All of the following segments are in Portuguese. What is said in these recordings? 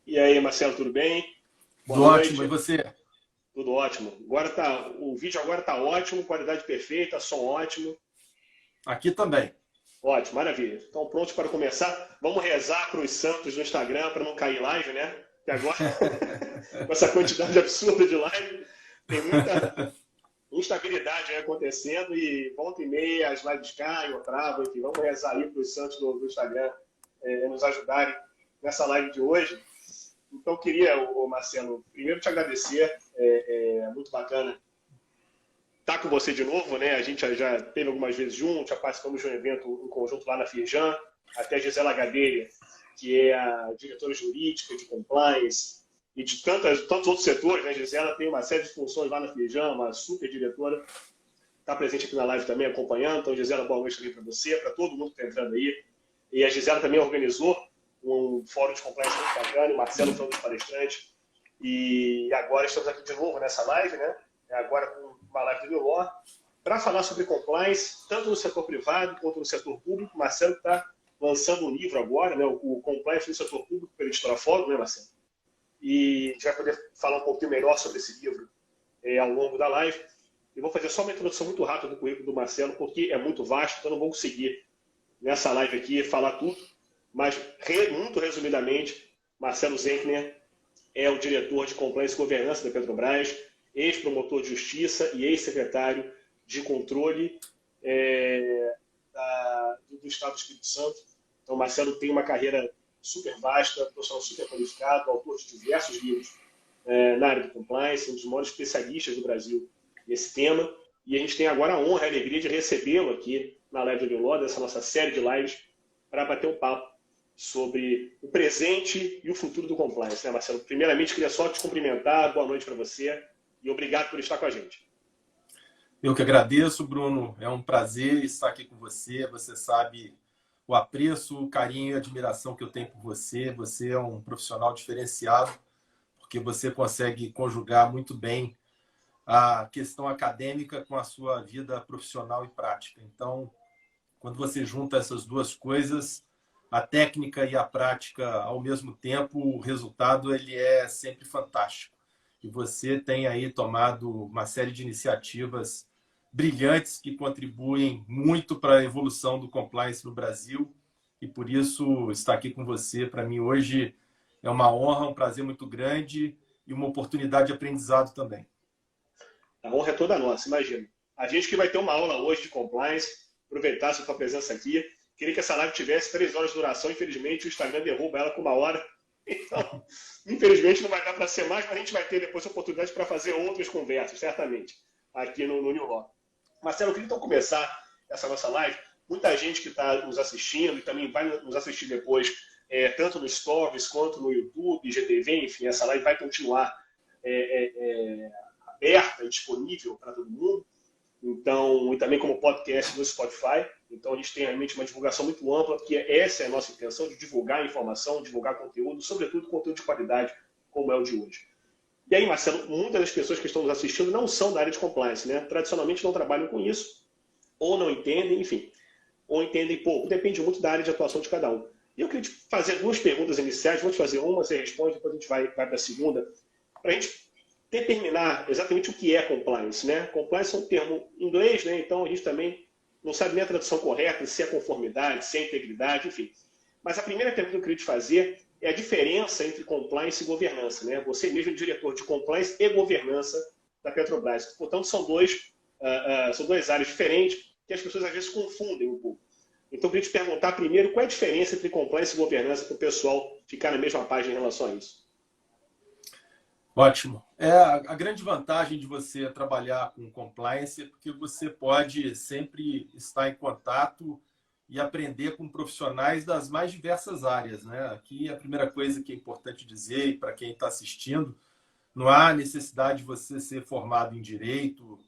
E aí, Marcelo, tudo bem? Boa Tudo ótimo, e noite. você? Tudo ótimo. O vídeo agora tá ótimo, qualidade perfeita, som ótimo. Aqui também. Ótimo, maravilha. Então, prontos para começar. Vamos rezar para os santos no Instagram para não cair live, né? Que agora, com essa quantidade absurda de live, tem muita instabilidade aí acontecendo e volta e meia as lives caem ou travam, enfim, vamos rezar aí para os santos do Instagram nos ajudarem nessa live de hoje. Então, eu queria, Marcelo, primeiro te agradecer. É muito bacana estar com você de novo, né? A gente já teve algumas vezes juntos, já participamos de um evento em conjunto lá na Firjan, até a Gisela Gadelha, que é a diretora jurídica de compliance e de tantos outros setores, né? A Gisela tem uma série de funções lá na Firjan, uma super diretora, está presente aqui na live também acompanhando. Então, Gisela, boa noite também para você, para todo mundo que está entrando aí. E a Gisela também organizou um fórum de compliance muito bacana, o Marcelo foi um dos palestrantes. E agora estamos aqui de novo nessa live, né? Agora com uma live do Milor, para falar sobre compliance, tanto no setor privado quanto no setor público. O Marcelo está lançando um livro agora, né? O Compliance no Setor Público, pela Editora Fórum, né, Marcelo? E a gente vai poder falar um pouquinho melhor sobre esse livro ao longo da live. Eu vou fazer só uma introdução muito rápida do currículo do Marcelo, porque é muito vasto, então não vou conseguir, nessa live aqui, falar tudo. Mas, muito resumidamente, Marcelo Zenkner é o diretor de Compliance e Governança da Petrobras, ex-promotor de Justiça e ex-secretário de Controle do Estado do Espírito Santo. Então, Marcelo tem uma carreira super vasta, profissional super qualificado, autor de diversos livros na área do compliance, um dos maiores especialistas do Brasil nesse tema. E a gente tem agora a honra e a alegria de recebê-lo aqui na Live do Law, dessa nossa série de lives, para bater um papo sobre o presente e o futuro do compliance, né, Marcelo? Primeiramente, queria só te cumprimentar, boa noite para você e obrigado por estar com a gente. Eu que agradeço, Bruno. É um prazer estar aqui com você. Você sabe o apreço, o carinho e a admiração que eu tenho por você. Você é um profissional diferenciado, porque você consegue conjugar muito bem a questão acadêmica com a sua vida profissional e prática. Então, quando você junta essas duas coisas, a técnica e a prática ao mesmo tempo, o resultado ele é sempre fantástico. E você tem aí tomado uma série de iniciativas brilhantes que contribuem muito para a evolução do compliance no Brasil. E por isso estar aqui com você, para mim, hoje é uma honra, um prazer muito grande e uma oportunidade de aprendizado também. A honra é toda nossa, imagina. A gente que vai ter uma aula hoje de compliance, aproveitar a sua presença aqui. Queria que essa live tivesse 3 horas de duração, infelizmente o Instagram derruba ela com 1 hora. Então, infelizmente não vai dar para ser mais, mas a gente vai ter depois a oportunidade para fazer outras conversas, certamente, aqui no New Law. Marcelo, eu queria então começar essa nossa live. Muita gente que está nos assistindo e também vai nos assistir depois, tanto no Stories quanto no YouTube, GTV, enfim, essa live vai continuar aberta e disponível para todo mundo. Então, e também como podcast no Spotify. Então, a gente tem realmente uma divulgação muito ampla, porque essa é a nossa intenção, de divulgar informação, divulgar conteúdo, sobretudo conteúdo de qualidade, como é o de hoje. E aí, Marcelo, muitas das pessoas que estão nos assistindo não são da área de compliance, né? Tradicionalmente não trabalham com isso, ou não entendem, enfim, ou entendem pouco. Depende muito da área de atuação de cada um. E eu queria te fazer 2 perguntas iniciais, vou te fazer uma, você responde, depois a gente vai para a segunda, para a gente determinar exatamente o que é compliance, né? Compliance é um termo em inglês, né? Então a gente também não sabe nem a tradução correta, se é conformidade, se é integridade, enfim. Mas a primeira pergunta que eu queria te fazer é a diferença entre compliance e governança, né? Você mesmo é diretor de compliance e governança da Petrobras. Portanto, são duas áreas diferentes que as pessoas às vezes confundem um pouco. Então, eu queria te perguntar primeiro qual é a diferença entre compliance e governança para o pessoal ficar na mesma página em relação a isso. Ótimo. A grande vantagem de você trabalhar com compliance é porque você pode sempre estar em contato e aprender com profissionais das mais diversas áreas, né? Aqui a primeira coisa que é importante dizer, e para quem está assistindo, não há necessidade de você ser formado em direito,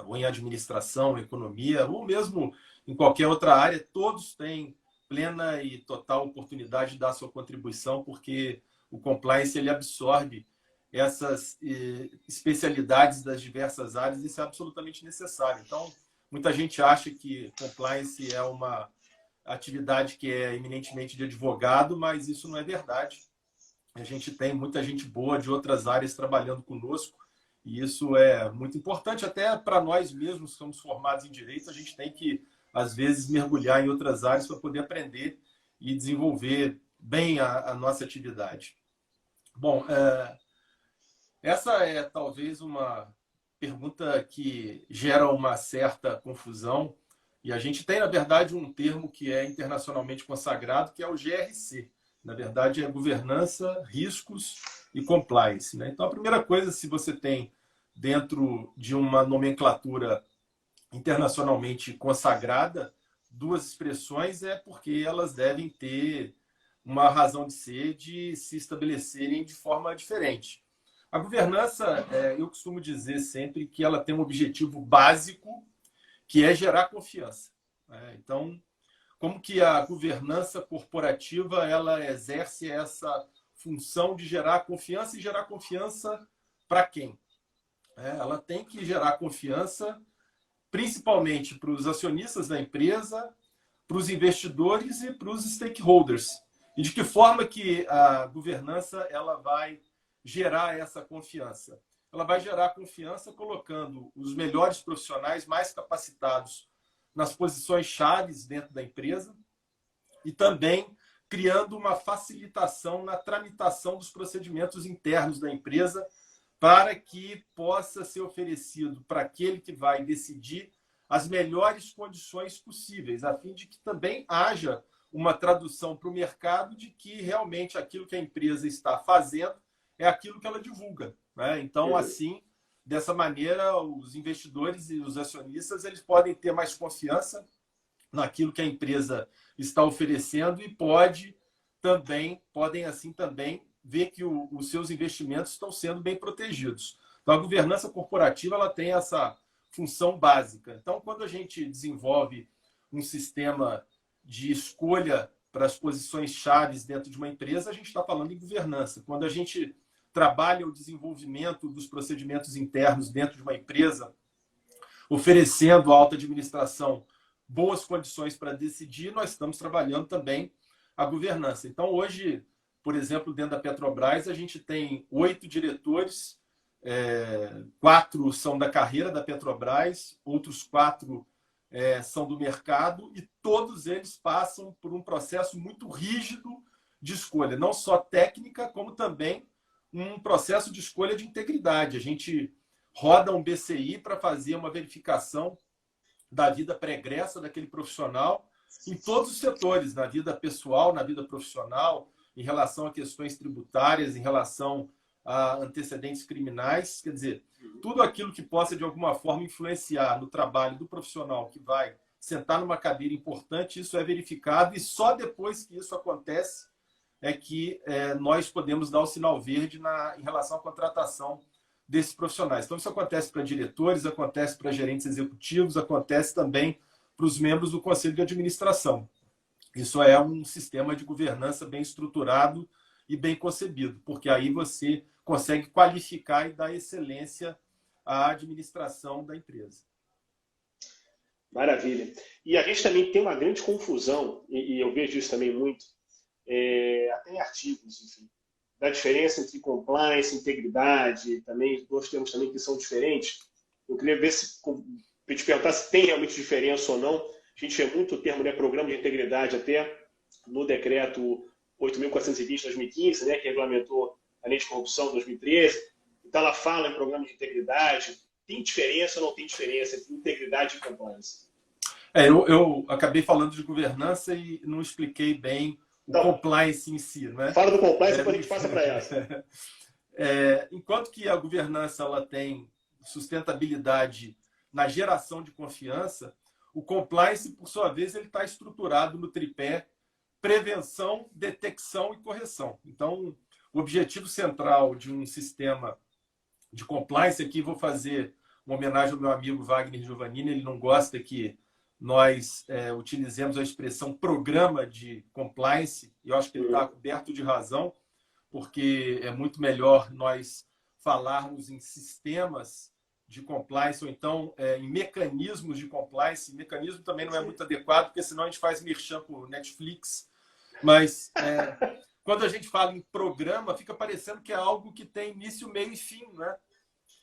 ou em administração, economia, ou mesmo em qualquer outra área. Todos têm plena e total oportunidade de dar sua contribuição, porque o compliance ele absorve essas especialidades das diversas áreas, e isso é absolutamente necessário. Então, muita gente acha que compliance é uma atividade que é eminentemente de advogado, mas isso não é verdade. A gente tem muita gente boa de outras áreas trabalhando conosco, e isso é muito importante até para nós mesmos que somos formados em direito. A gente tem que, às vezes, mergulhar em outras áreas para poder aprender e desenvolver bem a nossa atividade. Bom, essa é talvez uma pergunta que gera uma certa confusão, e a gente tem, na verdade, um termo que é internacionalmente consagrado, que é o GRC. Na verdade, é governança, riscos e compliance, né? Então, a primeira coisa, se você tem dentro de uma nomenclatura internacionalmente consagrada duas expressões, é porque elas devem ter uma razão de ser, de se estabelecerem de forma diferente. A governança, eu costumo dizer sempre que ela tem um objetivo básico, que é gerar confiança. Então, como que a governança corporativa ela exerce essa função de gerar confiança, e gerar confiança para quem? Ela tem que gerar confiança principalmente para os acionistas da empresa, para os investidores e para os stakeholders. E de que forma que a governança ela vai gerar essa confiança? Ela vai gerar confiança colocando os melhores profissionais mais capacitados nas posições chaves dentro da empresa e também criando uma facilitação na tramitação dos procedimentos internos da empresa para que possa ser oferecido para aquele que vai decidir as melhores condições possíveis, a fim de que também haja uma tradução para o mercado de que realmente aquilo que a empresa está fazendo é aquilo que ela divulga, né? Então, assim, dessa maneira, os investidores e os acionistas eles podem ter mais confiança naquilo que a empresa está oferecendo e podem assim também ver que os seus investimentos estão sendo bem protegidos. Então, a governança corporativa ela tem essa função básica. Então, quando a gente desenvolve um sistema de escolha para as posições chaves dentro de uma empresa, a gente está falando em governança. Quando a gente trabalha o desenvolvimento dos procedimentos internos dentro de uma empresa, oferecendo à alta administração boas condições para decidir, nós estamos trabalhando também a governança. Então, hoje, por exemplo, dentro da Petrobras, a gente tem 8 diretores, 4 são da carreira da Petrobras, outros 4 são do mercado, e todos eles passam por um processo muito rígido de escolha, não só técnica, como também um processo de escolha de integridade. A gente roda um BCI para fazer uma verificação da vida pregressa daquele profissional em todos os setores, na vida pessoal, na vida profissional, em relação a questões tributárias, em relação a antecedentes criminais. Quer dizer, tudo aquilo que possa, de alguma forma, influenciar no trabalho do profissional que vai sentar numa cadeira importante, isso é verificado, e só depois que isso acontece é que nós podemos dar o sinal verde em relação à contratação desses profissionais. Então, isso acontece para diretores, acontece para gerentes executivos, acontece também para os membros do conselho de administração. Isso é um sistema de governança bem estruturado e bem concebido, porque aí você consegue qualificar e dar excelência à administração da empresa. Maravilha. E a gente também tem uma grande confusão, e eu vejo isso também muito, até em artigos, enfim, da diferença entre compliance, integridade, também, dois termos também que são diferentes. Eu queria ver se, te perguntar se tem realmente diferença ou não. A gente vê muito o termo, né, programa de integridade, até no decreto 8.420 de 2015, né, que regulamentou a lei de corrupção de 2013. Então, ela fala em programa de integridade. Tem diferença ou não tem diferença entre integridade e compliance? Eu acabei falando de governança e não expliquei bem o compliance em si, né? Fala do compliance, depois a gente passa para essa. Enquanto que a governança ela tem sustentabilidade na geração de confiança, o compliance, por sua vez, ele está estruturado no tripé prevenção, detecção e correção. Então, o objetivo central de um sistema de compliance, aqui vou fazer uma homenagem ao meu amigo Wagner Giovannini, ele não gosta que nós utilizemos a expressão programa de compliance, e eu acho que ele está coberto de razão, porque é muito melhor nós falarmos em sistemas de compliance, ou então em mecanismos de compliance. Mecanismo também não é muito adequado, porque senão a gente faz merchan por Netflix. Mas quando a gente fala em programa, fica parecendo que é algo que tem início, meio e fim, né?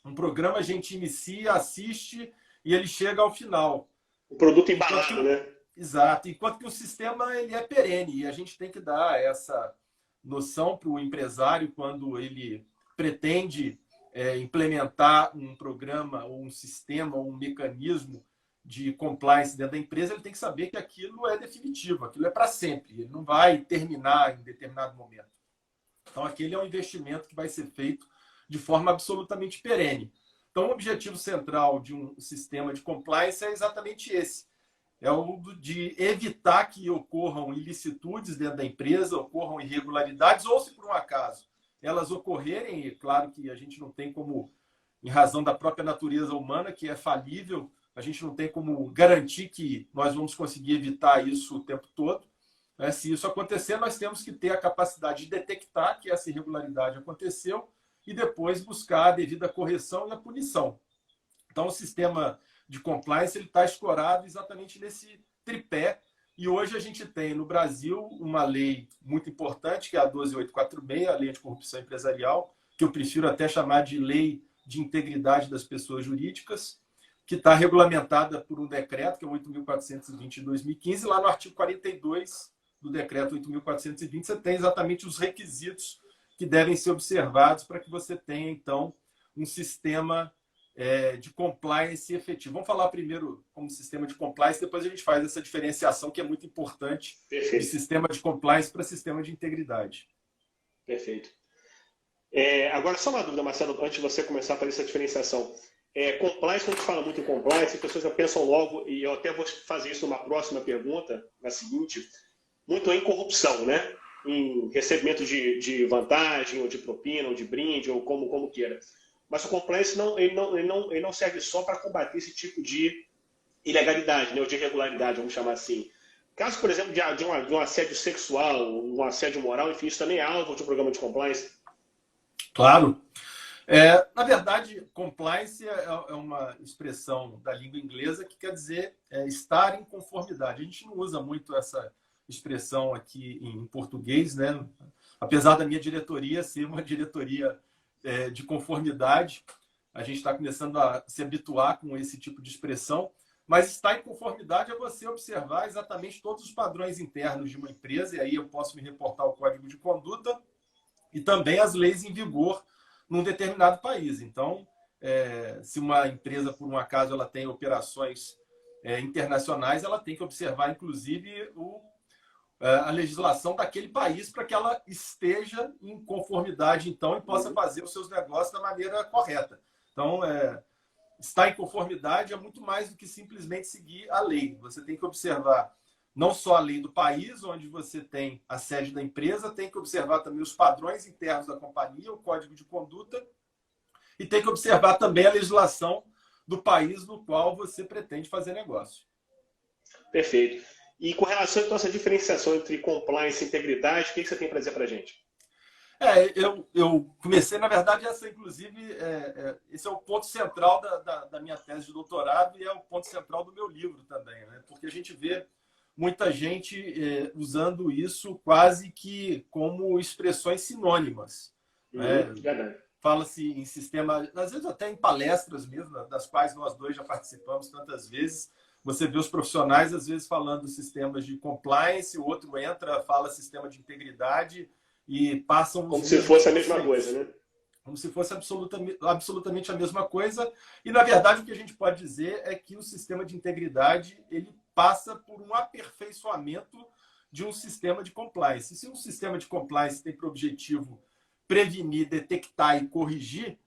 Um programa a gente inicia, assiste e ele chega ao final. O produto embalado, né? Exato. Enquanto que o sistema ele é perene e a gente tem que dar essa noção para o empresário quando ele pretende implementar um programa ou um sistema ou um mecanismo de compliance dentro da empresa, ele tem que saber que aquilo é definitivo, aquilo é para sempre, ele não vai terminar em determinado momento. Então, aquele é um investimento que vai ser feito de forma absolutamente perene. Então, o objetivo central de um sistema de compliance é exatamente esse. É o de evitar que ocorram ilicitudes dentro da empresa, ocorram irregularidades, ou se por um acaso elas ocorrerem, e claro que a gente não tem como, em razão da própria natureza humana, que é falível, a gente não tem como garantir que nós vamos conseguir evitar isso o tempo todo. Se isso acontecer, nós temos que ter a capacidade de detectar que essa irregularidade aconteceu e depois buscar a devida correção e a punição. Então, o sistema de compliance está escorado exatamente nesse tripé. E hoje a gente tem no Brasil uma lei muito importante, que é a 12846, a Lei Anticorrupção Empresarial, que eu prefiro até chamar de Lei de Integridade das Pessoas Jurídicas, que está regulamentada por um decreto, que é o 8.420 de 2015. Lá no artigo 42 do decreto 8.420, você tem exatamente os requisitos que devem ser observados para que você tenha, então, um sistema de compliance efetivo. Vamos falar primeiro como sistema de compliance, depois a gente faz essa diferenciação que é muito importante. Perfeito. De sistema de compliance para sistema de integridade. Perfeito. Agora, só uma dúvida, Marcelo, antes de você começar a fazer essa diferenciação. Compliance, quando a gente fala muito em compliance, as pessoas já pensam logo, e eu até vou fazer isso numa próxima pergunta, na seguinte, muito em corrupção, né? Em recebimento de vantagem, ou de propina, ou de brinde, ou como queira. Mas o compliance ele não serve só para combater esse tipo de ilegalidade, né, ou de irregularidade, vamos chamar assim. Caso, por exemplo, de um assédio sexual, um assédio moral, enfim, isso também é alvo de um programa de compliance? Claro. Na verdade, compliance é uma expressão da língua inglesa que quer dizer estar em conformidade. A gente não usa muito essa expressão aqui em português, né? Apesar da minha diretoria ser uma diretoria de conformidade, a gente está começando a se habituar com esse tipo de expressão, mas estar em conformidade é você observar exatamente todos os padrões internos de uma empresa, e aí eu posso me reportar ao Código de Conduta e também as leis em vigor num determinado país. Então, se uma empresa, por um acaso, ela tem operações internacionais, ela tem que observar, inclusive, a legislação daquele país para que ela esteja em conformidade, então, e possa fazer os seus negócios da maneira correta. Então, estar em conformidade é muito mais do que simplesmente seguir a lei. Você tem que observar não só a lei do país, onde você tem a sede da empresa, tem que observar também os padrões internos da companhia, o código de conduta, e tem que observar também a legislação do país no qual você pretende fazer negócio. Perfeito. E com relação então, a essa diferenciação entre compliance e integridade, o que você tem para dizer para a gente? Eu comecei, na verdade, inclusive, esse é o ponto central da minha tese de doutorado e é o ponto central do meu livro também, né? Porque a gente vê muita gente usando isso quase que como expressões sinônimas. Verdade. Fala-se em sistema, às vezes até em palestras mesmo, das quais nós dois já participamos tantas vezes. Você vê os profissionais, às vezes, falando sistemas de compliance, o outro entra, fala sistema de integridade e passam... Como se fosse a mesma coisa, né? Como se fosse absolutamente a mesma coisa. E, na verdade, o que a gente pode dizer é que o sistema de integridade ele passa por um aperfeiçoamento de um sistema de compliance. E se um sistema de compliance tem por objetivo prevenir, detectar e corrigir,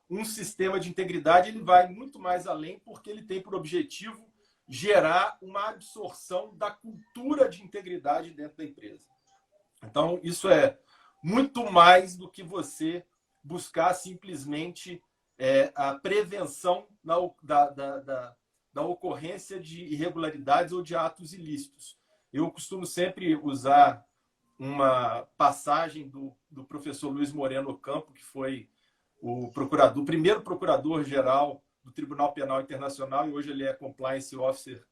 um sistema de integridade ele vai muito mais além, porque ele tem por objetivo gerar uma absorção da cultura de integridade dentro da empresa. Então, isso é muito mais do que você buscar simplesmente a prevenção da ocorrência de irregularidades ou de atos ilícitos. Eu costumo sempre usar uma passagem do professor Luiz Moreno Ocampo, que foi o primeiro procurador-geral do Tribunal Penal Internacional, e hoje ele é Compliance Officer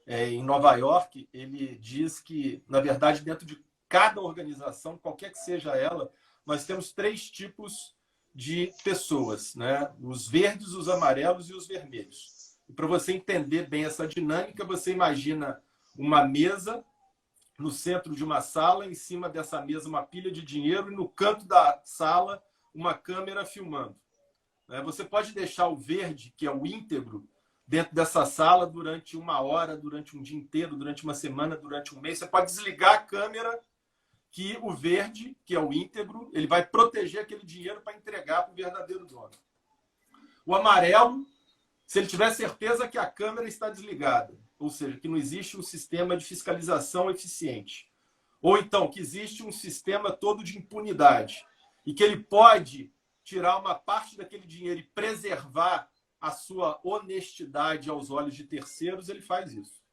em Nova York. Ele diz que, na verdade, dentro de cada organização, qualquer que seja ela, nós temos 3 tipos de pessoas, né? Os verdes, os amarelos e os vermelhos. E para você entender bem essa dinâmica, você imagina uma mesa no centro de uma sala, em cima dessa mesa uma pilha de dinheiro e no canto da sala uma câmera filmando. Você pode deixar o verde, que é o íntegro, dentro dessa sala durante 1 hora, durante um dia inteiro, durante uma semana, durante um mês. Você pode desligar a câmera, que o verde, que é o íntegro, ele vai proteger aquele dinheiro para entregar para o verdadeiro dono. O amarelo, se ele tiver certeza que a câmera está desligada, ou seja, que não existe um sistema de fiscalização eficiente, ou então que existe um sistema todo de impunidade e que ele pode tirar uma parte daquele dinheiro e preservar a sua honestidade aos olhos de terceiros, ele faz isso.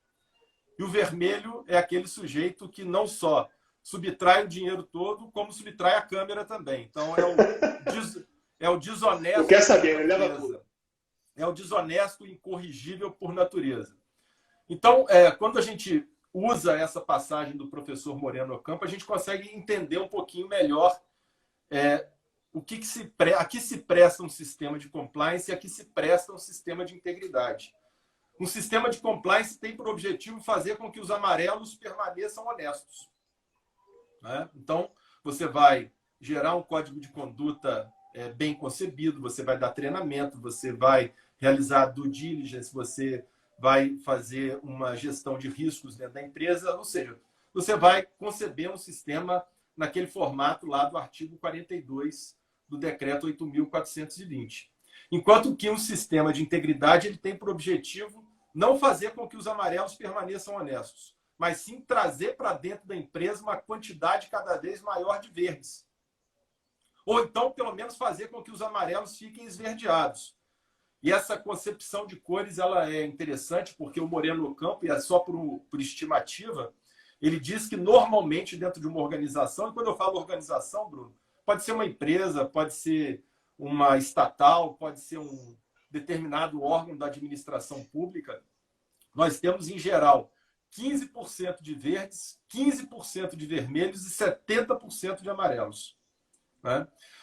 E o vermelho é aquele sujeito que não só subtrai o dinheiro todo, como subtrai a câmera também. Então, é o desonesto. Eu quero saber, leva tudo. É o desonesto incorrigível por natureza. Então, quando a gente usa essa passagem do professor Moreno Ocampo, a gente consegue entender um pouquinho melhor a que se presta um sistema de compliance e a que se presta um sistema de integridade. Um sistema de compliance tem por objetivo fazer com que os amarelos permaneçam honestos. Então, você vai gerar um código de conduta bem concebido, você vai dar treinamento, você vai realizar due diligence, você vai fazer uma gestão de riscos dentro da empresa, ou seja, você vai conceber um sistema naquele formato lá do artigo 42 do decreto 8.420. Enquanto que um sistema de integridade ele tem por objetivo não fazer com que os amarelos permaneçam honestos, mas sim trazer para dentro da empresa uma quantidade cada vez maior de verdes. Ou então, pelo menos, fazer com que os amarelos fiquem esverdeados. E essa concepção de cores ela é interessante porque o Moreno Ocampo, e é só por estimativa, ele diz que normalmente dentro de uma organização, e quando eu falo organização, Bruno, pode ser uma empresa, pode ser uma estatal, pode ser um determinado órgão da administração pública, nós temos, em geral, 15% de verdes, 15% de vermelhos e 70% de amarelos.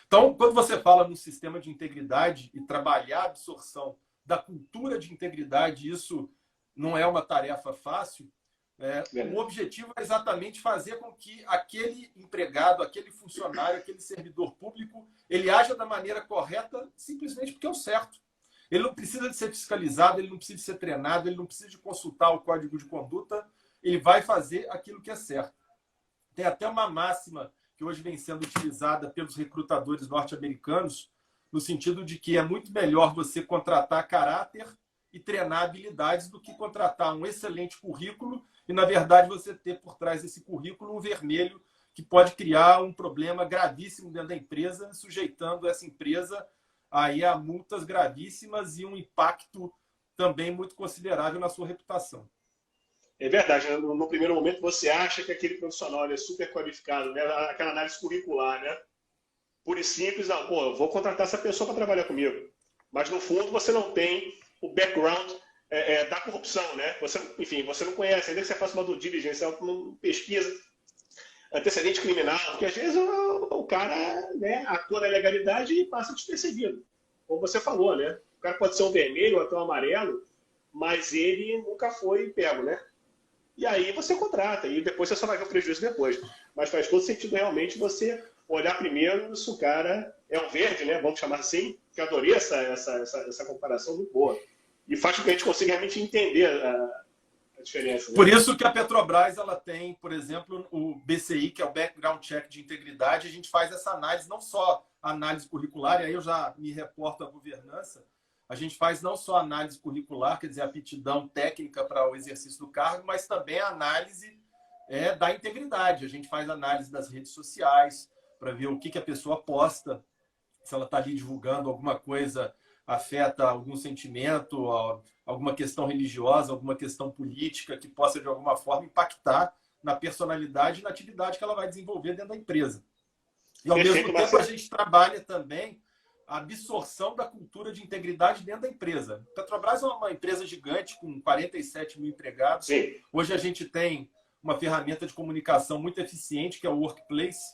Então, quando você fala no sistema de integridade e trabalhar a absorção da cultura de integridade, isso não é uma tarefa fácil, o objetivo é exatamente fazer com que aquele empregado, aquele funcionário, aquele servidor público, ele haja da maneira correta simplesmente porque é o certo. Ele não precisa de ser fiscalizado, ele não precisa de ser treinado, ele não precisa de consultar o código de conduta, ele vai fazer aquilo que é certo. Tem até uma máxima que hoje vem sendo utilizada pelos recrutadores norte-americanos, no sentido de que é muito melhor você contratar caráter e treinar habilidades do que contratar um excelente currículo e, na verdade, você ter por trás desse currículo um vermelho que pode criar um problema gravíssimo dentro da empresa, sujeitando essa empresa aí a multas gravíssimas e um impacto também muito considerável na sua reputação. É verdade, né? No primeiro momento você acha que aquele profissional é super qualificado, né? Aquela análise curricular, né? Pura e simples, não, pô, eu vou contratar essa pessoa para trabalhar comigo. Mas no fundo você não tem o background da corrupção, né? Enfim, você não conhece, ainda que você faça uma due diligence, uma pesquisa, antecedente criminal, porque às vezes o cara, né, atua na legalidade e passa despercebido. Como você falou, né? O cara pode ser um vermelho ou até um amarelo, mas ele nunca foi pego, né? E aí você contrata, e depois você só vai ver o prejuízo depois. Mas faz todo sentido realmente você olhar primeiro se o cara é um verde, né? Vamos chamar assim, que eu adorei essa comparação muito boa. E faz com que a gente consiga realmente entender a diferença. Né? Por isso que a Petrobras ela tem, por exemplo, o BCI, que é o Background Check de Integridade. A gente faz essa análise, não só análise curricular, e aí eu já me reporto à governança, a gente faz não só análise curricular, quer dizer, aptidão técnica para o exercício do cargo, mas também a análise da integridade. A gente faz análise das redes sociais para ver o que a pessoa posta, se ela está ali divulgando alguma coisa, afeta algum sentimento, alguma questão religiosa, alguma questão política que possa, de alguma forma, impactar na personalidade e na atividade que ela vai desenvolver dentro da empresa. E, ao mesmo tempo, a gente trabalha também a absorção da cultura de integridade dentro da empresa. A Petrobras é uma empresa gigante, com 47 mil empregados. Sim. Hoje a gente tem uma ferramenta de comunicação muito eficiente, que é o Workplace.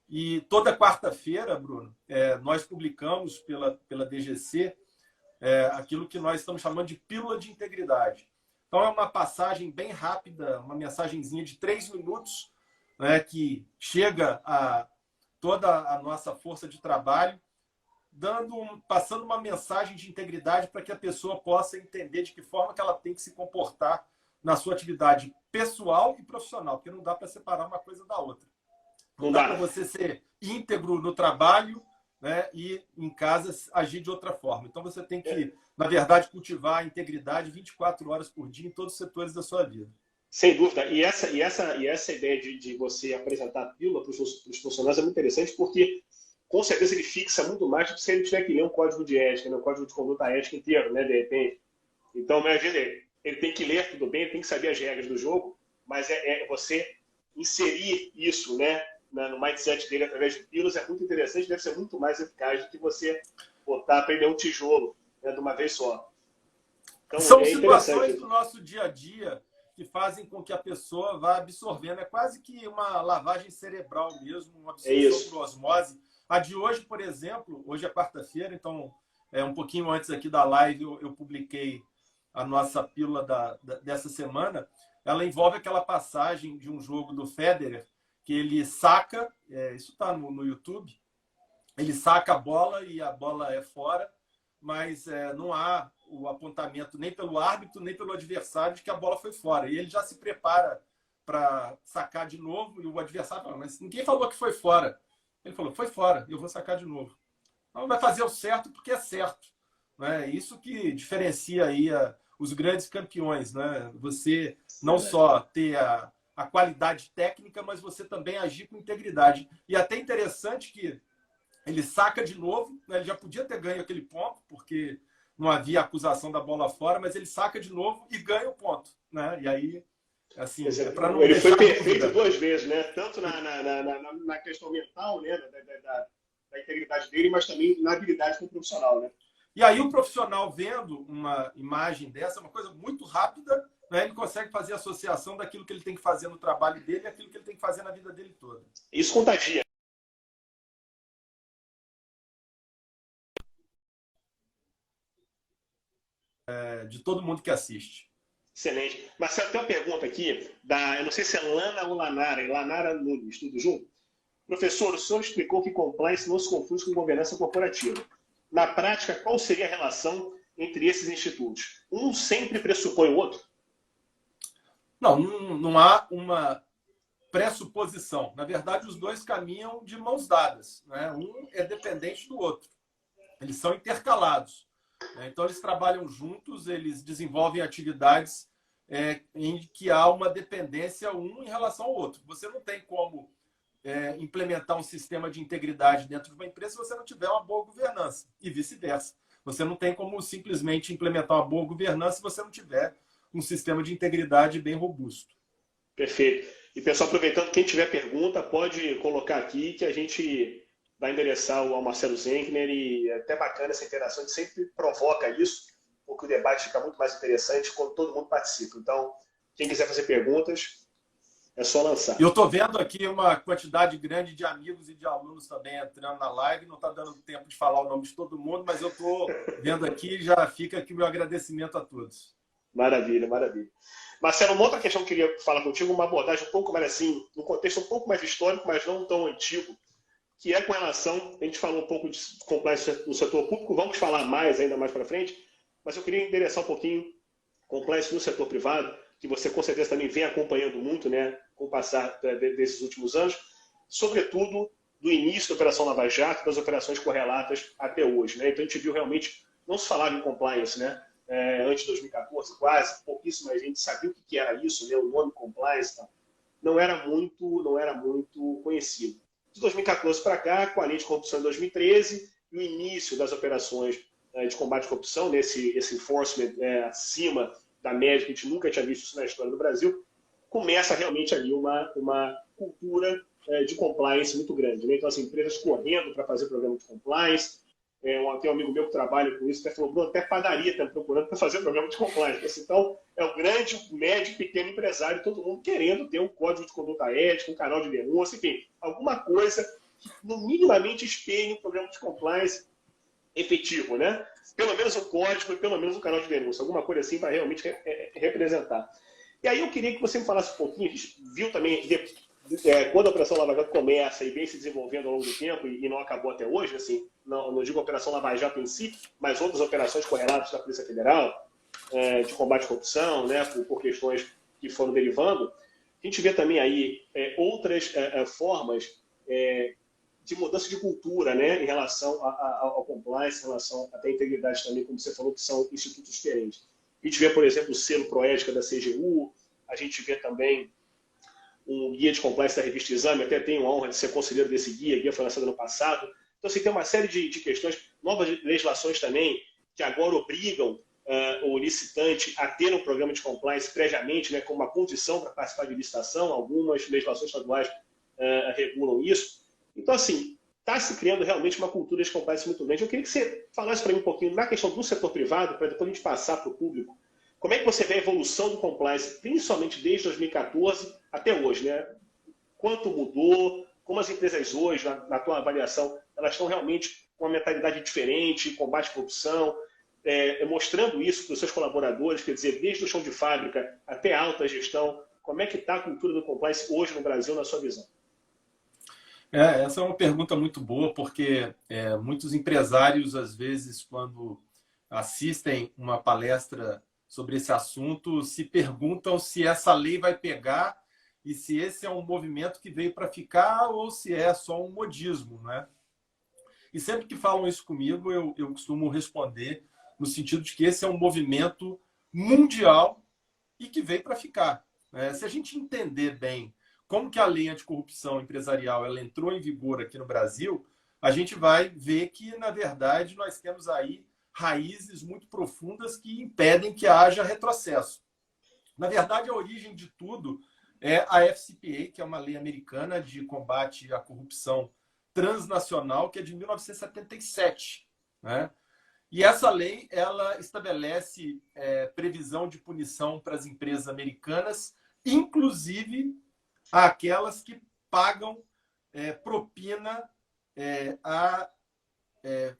E toda quarta-feira, Bruno, nós publicamos pela DGC aquilo que nós estamos chamando de pílula de integridade. Então, é uma passagem bem rápida, uma mensagenzinha de 3 minutos, né, que chega a toda a nossa força de trabalho, passando uma mensagem de integridade para que a pessoa possa entender de que forma que ela tem que se comportar na sua atividade pessoal e profissional, porque não dá para separar uma coisa da outra. Não dá para você ser íntegro no trabalho, né, e em casa agir de outra forma. Então, você tem que, na verdade, cultivar a integridade 24 horas por dia em todos os setores da sua vida. Sem dúvida. E essa ideia de você apresentar a pílula para os funcionários é muito interessante, porque, com certeza, ele fixa muito mais do que se ele tiver que ler um código de ética, né, um código de conduta ética inteiro, né, de repente. Então, imagina, ele tem que ler tudo bem, ele tem que saber as regras do jogo, mas você inserir isso, né, no mindset dele através de pílulas é muito interessante, deve ser muito mais eficaz do que você botar para ele um tijolo, né, de uma vez só. Então, são situações do nosso dia a dia que fazem com que a pessoa vá absorvendo. É quase que uma lavagem cerebral mesmo, uma absorção por osmose. A de hoje, por exemplo, hoje é quarta-feira, então um pouquinho antes aqui da live eu publiquei a nossa pílula dessa semana. Ela envolve aquela passagem de um jogo do Federer, que ele saca, isso está no YouTube, ele saca a bola e a bola é fora, mas não há o apontamento nem pelo árbitro, nem pelo adversário de que a bola foi fora. E ele já se prepara para sacar de novo, e o adversário fala, mas ninguém falou que foi fora. Ele falou, foi fora, eu vou sacar de novo. Então vai fazer o certo porque é certo. Né? Isso que diferencia aí os grandes campeões. Né? Você não só ter a qualidade técnica, mas você também agir com integridade. E até interessante que ele saca de novo, né? Ele já podia ter ganho aquele ponto, porque não havia acusação da bola fora, mas ele saca de novo e ganha o ponto. Né? E aí, assim, para não ele foi perfeito dúvida. 2 vezes, né? Tanto na questão mental, né? Da integridade dele, mas também na habilidade como profissional, né? E aí o profissional vendo uma imagem dessa, uma coisa muito rápida, né, ele consegue fazer a associação daquilo que ele tem que fazer no trabalho dele e aquilo que ele tem que fazer na vida dele toda. Isso contagia. De todo mundo que assiste. Excelente. Marcelo, tem uma pergunta aqui, eu não sei se é Lana ou Lanara Nunes, tudo junto? Professor, o senhor explicou que compliance não se confunde com governança corporativa. Na prática, qual seria a relação entre esses institutos? Um sempre pressupõe o outro? Não há uma pressuposição. Na verdade, os dois caminham de mãos dadas. Né? Um é dependente do outro. Eles são intercalados. Então, eles trabalham juntos, eles desenvolvem atividades em que há uma dependência um em relação ao outro. Você não tem como implementar um sistema de integridade dentro de uma empresa se você não tiver uma boa governança, e vice-versa. Você não tem como simplesmente implementar uma boa governança se você não tiver um sistema de integridade bem robusto. Perfeito. E, pessoal, aproveitando, quem tiver pergunta, pode colocar aqui que a gente vai endereçar ao Marcelo Zenkner, e é até bacana essa interação, a gente sempre provoca isso, porque o debate fica muito mais interessante quando todo mundo participa. Então, quem quiser fazer perguntas, é só lançar. Eu estou vendo aqui uma quantidade grande de amigos e de alunos também entrando na live. Não está dando tempo de falar o nome de todo mundo, mas eu estou vendo aqui e já fica aqui o meu agradecimento a todos. Maravilha, maravilha. Marcelo, uma outra questão que eu queria falar contigo, uma abordagem um pouco mais assim, num contexto um pouco mais histórico, mas não tão antigo, que é com relação, a gente falou um pouco de compliance no setor público, vamos falar mais, ainda mais para frente, mas eu queria endereçar um pouquinho compliance no setor privado, que você com certeza também vem acompanhando muito, né, com o passar desses últimos anos, sobretudo do início da Operação Lava Jato, das operações correlatas até hoje. Né? Então a gente viu realmente, não se falava em compliance, né? Antes de 2014, quase, pouquíssima gente sabia o que era isso, né? O nome compliance, tá? não era muito conhecido. De 2014 para cá, com a lei de corrupção em 2013, e o início das operações de combate à corrupção, esse enforcement acima da média, que a gente nunca tinha visto isso na história do Brasil, começa realmente ali uma cultura de compliance muito grande. Né? Então, as empresas correndo para fazer programa de compliance, Tem um amigo meu que trabalha com isso, até falou, Bruno, até padaria está procurando para fazer programa de compliance. Então, é o grande, médio, pequeno empresário, todo mundo querendo ter um código de conduta ética, um canal de denúncia, enfim, alguma coisa que, no minimamente, espelhe um programa de compliance efetivo, né? Pelo menos um código e pelo menos um canal de denúncia, alguma coisa assim para realmente representar. E aí eu queria que você me falasse um pouquinho, a gente viu também, quando a Operação Lava Jato começa e vem se desenvolvendo ao longo do tempo e não acabou até hoje, assim, não digo a Operação Lava Jato em si, mas outras operações correlatas da Polícia Federal, de combate à corrupção, né, por questões que foram derivando, a gente vê também aí outras formas de mudança de cultura, né, em relação ao compliance, em relação até à integridade também, como você falou, que são institutos diferentes. A gente vê, por exemplo, o selo Proética da CGU, a gente vê também um guia de compliance da revista Exame, até tenho a honra de ser conselheiro desse guia foi lançado ano passado. Então, assim, tem uma série de questões, novas legislações também, que agora obrigam o licitante a ter um programa de compliance previamente, né, como uma condição para participar de licitação. Algumas legislações estaduais regulam isso. Então, assim, está se criando realmente uma cultura de compliance muito grande. Eu queria que você falasse para mim um pouquinho na questão do setor privado, para depois a gente passar para o público. Como é que você vê a evolução do compliance, principalmente desde 2014 até hoje, né? Quanto mudou? Como as empresas hoje, na tua avaliação, elas estão realmente com uma mentalidade diferente, combate à corrupção, mostrando isso para os seus colaboradores, quer dizer, desde o chão de fábrica até a alta gestão. Como é que está a cultura do compliance hoje no Brasil, na sua visão? Essa é uma pergunta muito boa, porque muitos empresários, às vezes, quando assistem uma palestra sobre esse assunto, se perguntam se essa lei vai pegar e se esse é um movimento que veio para ficar ou se é só um modismo, né? E sempre que falam isso comigo, eu costumo responder no sentido de que esse é um movimento mundial e que veio para ficar. Se a gente entender bem como que a lei anticorrupção empresarial ela entrou em vigor aqui no Brasil, a gente vai ver que, na verdade, nós temos aí raízes muito profundas que impedem que haja retrocesso. Na verdade, a origem de tudo é a FCPA, que é uma lei americana de combate à corrupção transnacional, que é de 1977. Né? E essa lei ela estabelece previsão de punição para as empresas americanas, inclusive aquelas que pagam propina a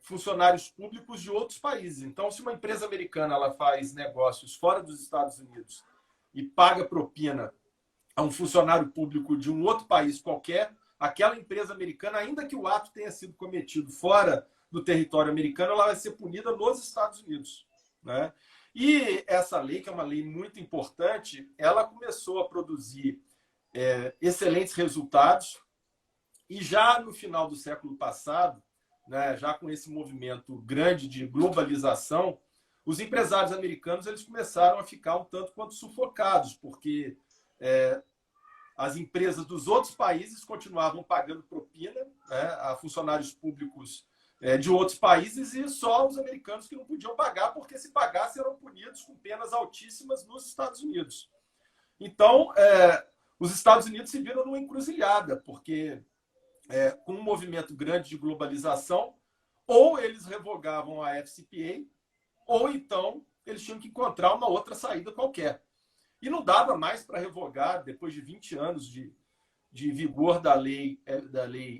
funcionários públicos de outros países. Então, se uma empresa americana ela faz negócios fora dos Estados Unidos e paga propina a um funcionário público de um outro país qualquer, aquela empresa americana, ainda que o ato tenha sido cometido fora do território americano, ela vai ser punida nos Estados Unidos. Né? E essa lei, que é uma lei muito importante, ela começou a produzir excelentes resultados e já no final do século passado, né, já com esse movimento grande de globalização, os empresários americanos eles começaram a ficar um tanto quanto sufocados, porque as empresas dos outros países continuavam pagando propina, né, a funcionários públicos de outros países e só os americanos que não podiam pagar, porque se pagassem eram punidos com penas altíssimas nos Estados Unidos. Então, os Estados Unidos se viram numa encruzilhada, porque com um movimento grande de globalização, ou eles revogavam a FCPA, ou então eles tinham que encontrar uma outra saída qualquer. E não dava mais para revogar, depois de 20 anos de vigor da lei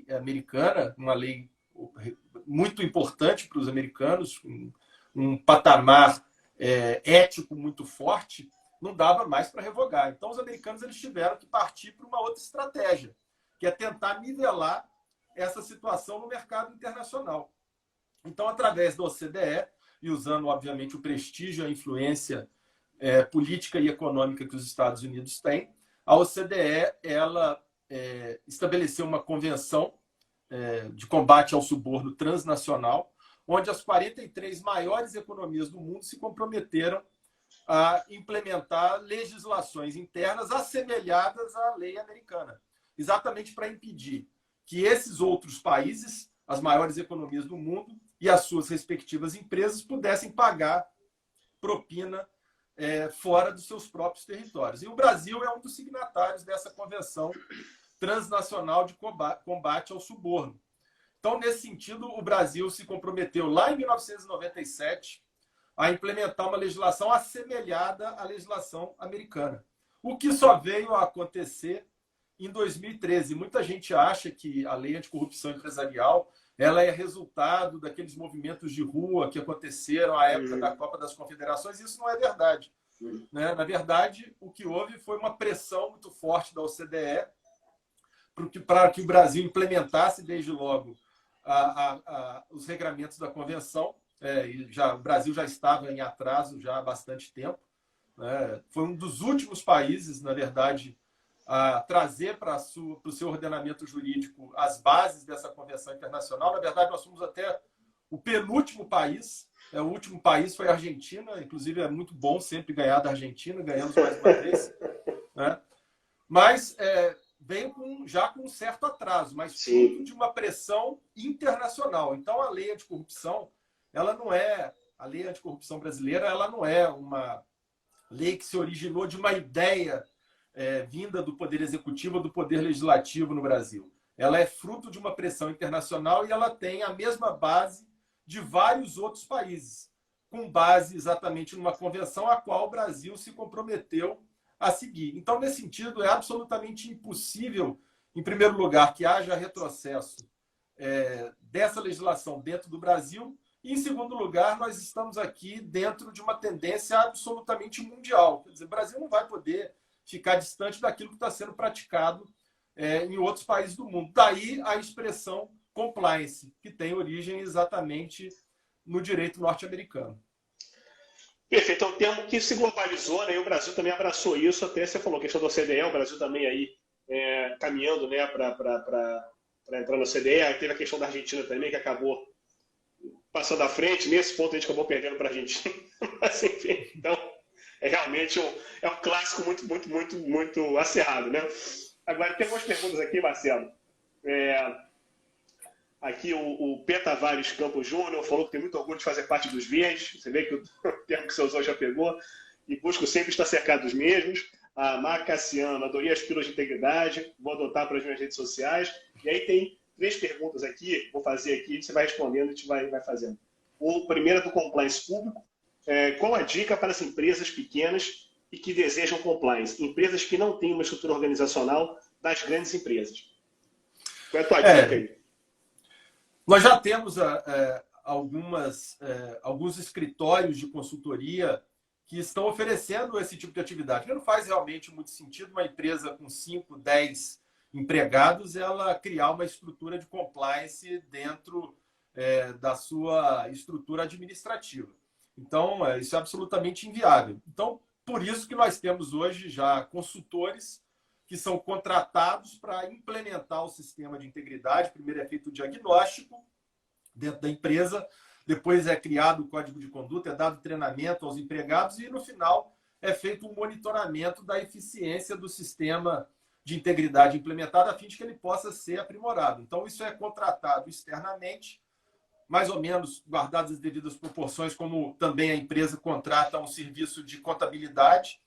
americana, uma lei muito importante para os americanos, um patamar ético muito forte, não dava mais para revogar. Então, os americanos eles tiveram que partir para uma outra estratégia, que é tentar nivelar essa situação no mercado internacional. Então, através da OCDE, e usando, obviamente, o prestígio e a influência política e econômica que os Estados Unidos têm, a OCDE ela, estabeleceu uma convenção de combate ao suborno transnacional, onde as 43 maiores economias do mundo se comprometeram a implementar legislações internas assemelhadas à lei americana, exatamente para impedir que esses outros países, as maiores economias do mundo e as suas respectivas empresas pudessem pagar propina fora dos seus próprios territórios. E o Brasil é um dos signatários dessa convenção transnacional de combate ao suborno. Então, nesse sentido, o Brasil se comprometeu lá em 1997 a implementar uma legislação assemelhada à legislação americana, o que só veio a acontecer em 2013. Muita gente acha que a lei anticorrupção empresarial ela é resultado daqueles movimentos de rua que aconteceram à época da Copa das Confederações. Isso não é verdade, né? Na verdade, o que houve foi uma pressão muito forte da OCDE para que o Brasil implementasse desde logo os regramentos da convenção. O Brasil já estava em atraso já há bastante tempo. Foi um dos últimos países, na verdade, a trazer para o seu ordenamento jurídico as bases dessa convenção internacional. Na verdade, nós somos até o penúltimo país. O último país foi a Argentina. Inclusive, é muito bom sempre ganhar da Argentina. Ganhamos mais uma vez. Né? Mas veio já com um certo atraso, mas fruto de uma pressão internacional. Então, a lei anticorrupção, a lei anticorrupção brasileira, ela não é uma lei que se originou de uma ideia vinda do Poder Executivo ou do Poder Legislativo no Brasil. Ela é fruto de uma pressão internacional e ela tem a mesma base de vários outros países, com base exatamente numa convenção a qual o Brasil se comprometeu a seguir. Então, nesse sentido, é absolutamente impossível, em primeiro lugar, que haja retrocesso dessa legislação dentro do Brasil, e, em segundo lugar, nós estamos aqui dentro de uma tendência absolutamente mundial. Quer dizer, o Brasil não vai poder ficar distante daquilo que está sendo praticado em outros países do mundo. Daí a expressão compliance, que tem origem exatamente no direito norte-americano. Perfeito, é um termo que se globalizou, né? E o Brasil também abraçou isso, até você falou, questão da OCDE, o Brasil também aí caminhando, né, para entrar na OCDE. Aí teve a questão da Argentina também, que acabou passando à frente. Nesse ponto a gente acabou perdendo para a Argentina. Mas, enfim, então é realmente um clássico muito, muito, muito, muito acirrado, né? Agora, tem algumas perguntas aqui, Marcelo. Aqui o P. Tavares Campos Júnior falou que tem muito orgulho de fazer parte dos Verdes. Você vê que o termo que você usou já pegou. E busco sempre estar cercado dos mesmos. A Mar Cassiano, adorei as pílulas de integridade. Vou adotar para as minhas redes sociais. E aí tem 3 perguntas aqui. Vou fazer aqui, você vai respondendo e a gente vai fazendo. O primeiro é do compliance público. Qual a dica para as empresas pequenas e que desejam compliance? Empresas que não têm uma estrutura organizacional das grandes empresas. Qual é a tua dica aí? Nós já temos alguns escritórios de consultoria que estão oferecendo esse tipo de atividade. Não faz realmente muito sentido uma empresa com 5, 10 empregados ela criar uma estrutura de compliance dentro da sua estrutura administrativa. Então, isso é absolutamente inviável. Então, por isso que nós temos hoje já consultores que são contratados para implementar o sistema de integridade. Primeiro é feito o diagnóstico dentro da empresa, depois é criado o código de conduta, é dado treinamento aos empregados e, no final, é feito um monitoramento da eficiência do sistema de integridade implementado a fim de que ele possa ser aprimorado. Então, isso é contratado externamente, mais ou menos guardadas as devidas proporções, como também a empresa contrata um serviço de contabilidade.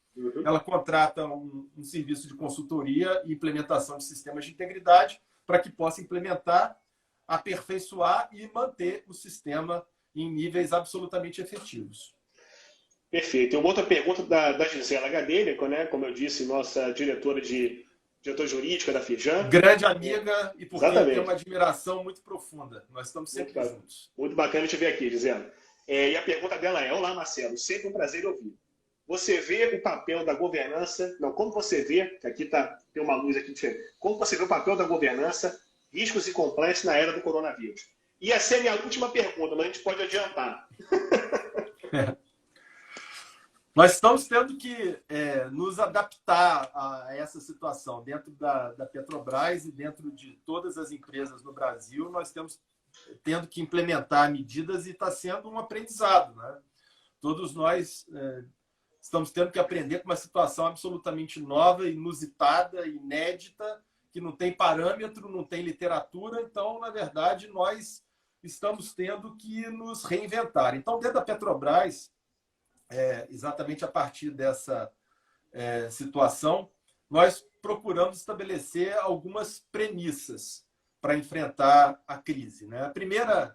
Ela contrata um serviço de consultoria e implementação de sistemas de integridade para que possa implementar, aperfeiçoar e manter o sistema em níveis absolutamente efetivos. Perfeito. E uma outra pergunta da Gisela Gadelico, né? Como eu disse, nossa diretora jurídica da Fijan. Grande amiga e por quem tem uma admiração muito profunda. Nós estamos sempre juntos. Muito bacana te ver aqui, Gisela. E a pergunta dela é: olá, Marcelo, sempre um prazer ouvir. Você vê o papel da governança... Não, como você vê, que aqui tem uma luz aqui diferente. Como você vê o papel da governança, riscos e compliance na era do coronavírus? E essa é a minha última pergunta, mas a gente pode adiantar. Nós estamos tendo que nos adaptar a essa situação. Dentro da Petrobras e dentro de todas as empresas no Brasil, nós estamos tendo que implementar medidas e está sendo um aprendizado, né? Todos nós... estamos tendo que aprender com uma situação absolutamente nova, inusitada, inédita, que não tem parâmetro, não tem literatura. Então, na verdade, nós estamos tendo que nos reinventar. Então, dentro da Petrobras, exatamente a partir dessa situação, nós procuramos estabelecer algumas premissas para enfrentar a crise, né? A primeira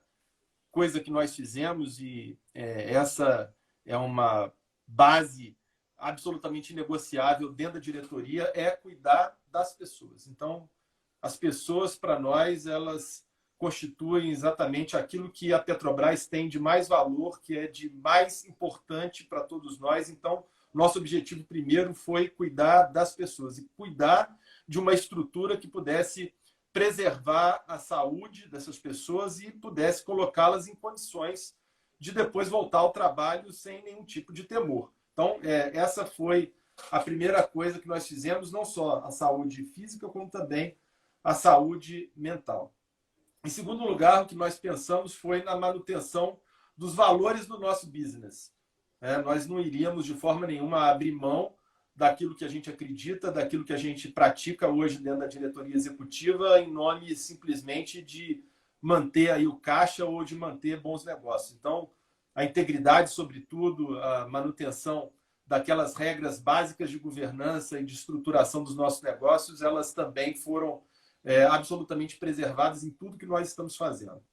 coisa que nós fizemos, e essa é uma base absolutamente negociável dentro da diretoria, é cuidar das pessoas. Então, as pessoas, para nós, elas constituem exatamente aquilo que a Petrobras tem de mais valor, que é de mais importante para todos nós. Então, nosso objetivo primeiro foi cuidar das pessoas e cuidar de uma estrutura que pudesse preservar a saúde dessas pessoas e pudesse colocá-las em condições de depois voltar ao trabalho sem nenhum tipo de temor. Então, essa foi a primeira coisa que nós fizemos, não só a saúde física, como também a saúde mental. Em segundo lugar, o que nós pensamos foi na manutenção dos valores do nosso business. Nós não iríamos, de forma nenhuma, abrir mão daquilo que a gente acredita, daquilo que a gente pratica hoje dentro da diretoria executiva, em nome simplesmente de manter aí o caixa ou de manter bons negócios. Então, a integridade, sobretudo, a manutenção daquelas regras básicas de governança e de estruturação dos nossos negócios, elas também foram absolutamente preservadas em tudo que nós estamos fazendo.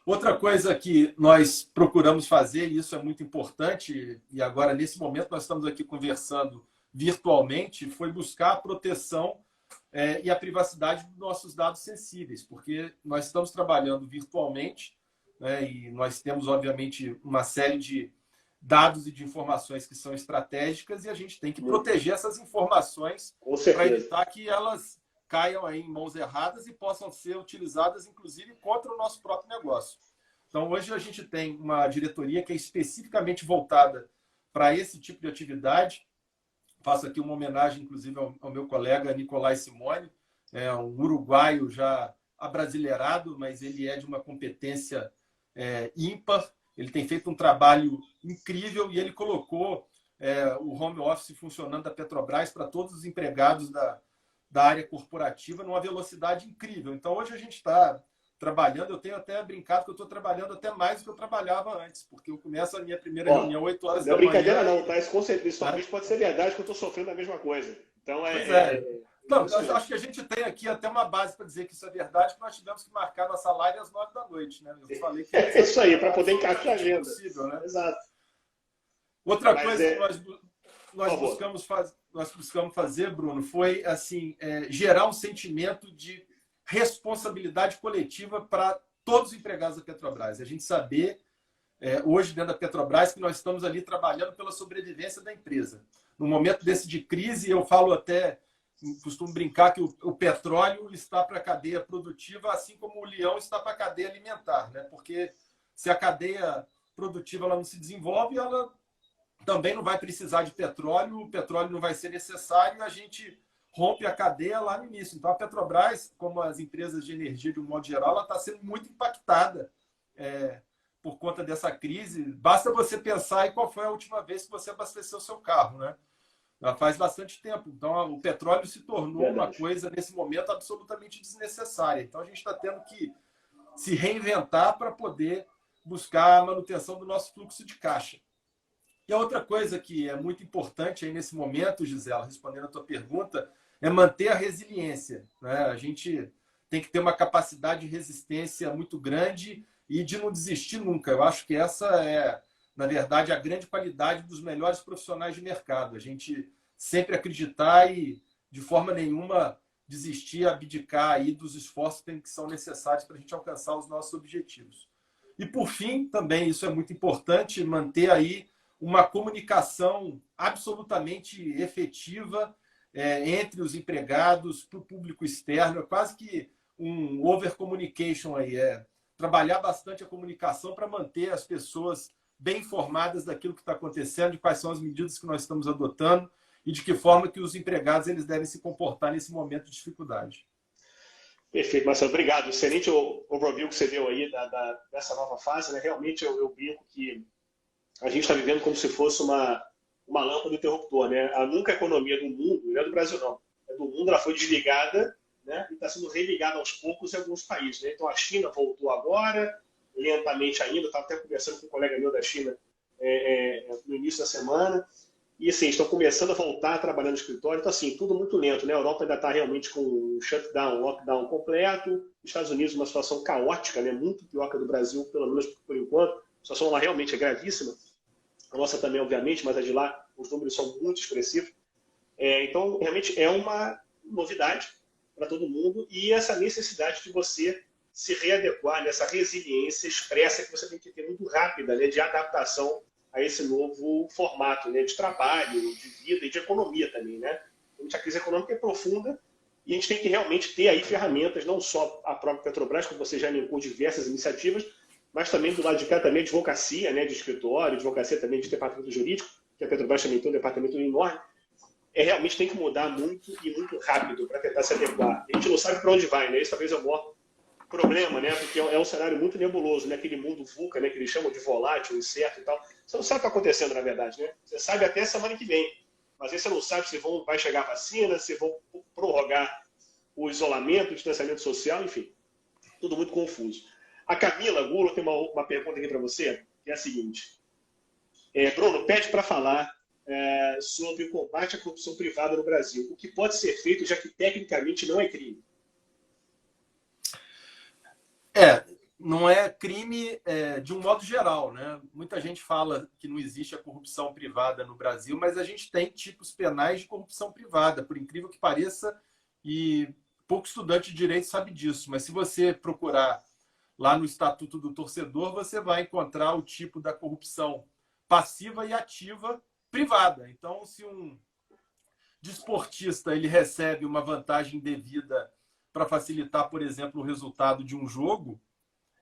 Outra coisa que nós procuramos fazer, e isso é muito importante, e agora, nesse momento, nós estamos aqui conversando virtualmente, foi buscar a proteção e a privacidade dos nossos dados sensíveis, porque nós estamos trabalhando virtualmente, né, e nós temos, obviamente, uma série de dados e de informações que são estratégicas e a gente tem que proteger essas informações para evitar que elas caiam aí em mãos erradas e possam ser utilizadas, inclusive, contra o nosso próprio negócio. Então, hoje a gente tem uma diretoria que é especificamente voltada para esse tipo de atividade. Faço aqui uma homenagem, inclusive, ao meu colega Nicolai Simone, um uruguaio já abrasileirado, mas ele é de uma competência ímpar. Ele tem feito um trabalho incrível e ele colocou o home office funcionando da Petrobras para todos os empregados da área corporativa numa velocidade incrível. Então, hoje a gente está trabalhando, eu tenho até brincado que eu estou trabalhando até mais do que eu trabalhava antes, porque eu começo a minha primeira reunião 8 horas da manhã. Não é brincadeira não, tá? Isso talvez pode ser verdade, que eu estou sofrendo a mesma coisa. Então, Não, eu acho que a gente tem aqui até uma base para dizer que isso é verdade, que nós tivemos que marcar nossa live às 9 da noite, né? Eu falei que é isso aí, para poder encaixar a agenda. Possível, né? Exato. Outra coisa que nós buscamos fazer, Bruno, foi assim, gerar um sentimento de responsabilidade coletiva para todos os empregados da Petrobras. A gente saber, hoje dentro da Petrobras, que nós estamos ali trabalhando pela sobrevivência da empresa. No momento desse de crise, eu falo até, costumo brincar que o petróleo está para a cadeia produtiva, assim como o leão está para a cadeia alimentar, né? Porque se a cadeia produtiva ela não se desenvolve, ela também não vai precisar de petróleo, o petróleo não vai ser necessário, a gente rompe a cadeia lá no início. Então, a Petrobras, como as empresas de energia de um modo geral, ela está sendo muito impactada por conta dessa crise. Basta você pensar em qual foi a última vez que você abasteceu o seu carro, né? Já faz bastante tempo. Então, o petróleo se tornou uma coisa, nesse momento, absolutamente desnecessária. Então, a gente está tendo que se reinventar para poder buscar a manutenção do nosso fluxo de caixa. E a outra coisa que é muito importante aí nesse momento, Gisela, respondendo a tua pergunta, é manter a resiliência, né? A gente tem que ter uma capacidade de resistência muito grande e de não desistir nunca. Eu acho que essa é, na verdade, a grande qualidade dos melhores profissionais de mercado. A gente sempre acreditar e, de forma nenhuma, desistir, abdicar aí dos esforços que são necessários para a gente alcançar os nossos objetivos. E, por fim, também, isso é muito importante, manter aí uma comunicação absolutamente efetiva entre os empregados, para o público externo, é quase que um over-communication aí, trabalhar bastante a comunicação para manter as pessoas bem informadas daquilo que está acontecendo, de quais são as medidas que nós estamos adotando e de que forma que os empregados eles devem se comportar nesse momento de dificuldade. Perfeito, Marcelo. Obrigado. Excelente o overview que você deu aí dessa nova fase, né? Realmente eu brinco que a gente está vivendo como se fosse uma lâmpada interruptor, né? A nunca economia do mundo, não é do Brasil não, é do mundo, ela foi desligada, né? E está sendo religada aos poucos em alguns países, né? Então a China voltou agora, lentamente ainda, estava até conversando com um colega meu da China no início da semana, E assim, estão começando a voltar a trabalhar no escritório. Então, assim, tudo muito lento, né? A Europa ainda está realmente com um shutdown, um lockdown completo. Estados Unidos, uma situação caótica, né? Muito pior que a do Brasil, pelo menos por enquanto. A situação lá realmente é gravíssima. A nossa também, obviamente, mas a de lá, os números são muito expressivos. Então, realmente é uma novidade para todo mundo. E essa necessidade de você se readequar, nessa resiliência expressa que você tem que ter muito rápida, né? De adaptação a esse novo formato, né, de trabalho, de vida e de economia também, né? A crise econômica é profunda e a gente tem que realmente ter aí ferramentas, não só a própria Petrobras, como você já elencou diversas iniciativas, mas também do lado de cá também advocacia, né, de escritório, advocacia também de departamento jurídico, que a Petrobras também tem um departamento enorme. Realmente tem que mudar muito e muito rápido para tentar se adequar. A gente não sabe para onde vai, né? Esse talvez é o maior problema, né? Porque é um cenário muito nebuloso, né? Aquele mundo VUCA, né? Que eles chamam de volátil, incerto e tal. Você não sabe o que está acontecendo, na verdade, né? Você sabe até semana que vem, mas aí você não sabe se vai chegar a vacina, se vão prorrogar o isolamento, o distanciamento social, enfim, tudo muito confuso. A Camila Gulo tem uma pergunta aqui para você, que é a seguinte. Bruno, pede para falar sobre o combate à corrupção privada no Brasil. O que pode ser feito, já que tecnicamente não é crime? Não é crime de um modo geral, né? Muita gente fala que não existe a corrupção privada no Brasil, mas a gente tem tipos penais de corrupção privada, por incrível que pareça, e pouco estudante de direito sabe disso. Mas se você procurar lá no Estatuto do Torcedor, você vai encontrar o tipo da corrupção passiva e ativa privada. Então, se um desportista ele recebe uma vantagem devida para facilitar, por exemplo, o resultado de um jogo,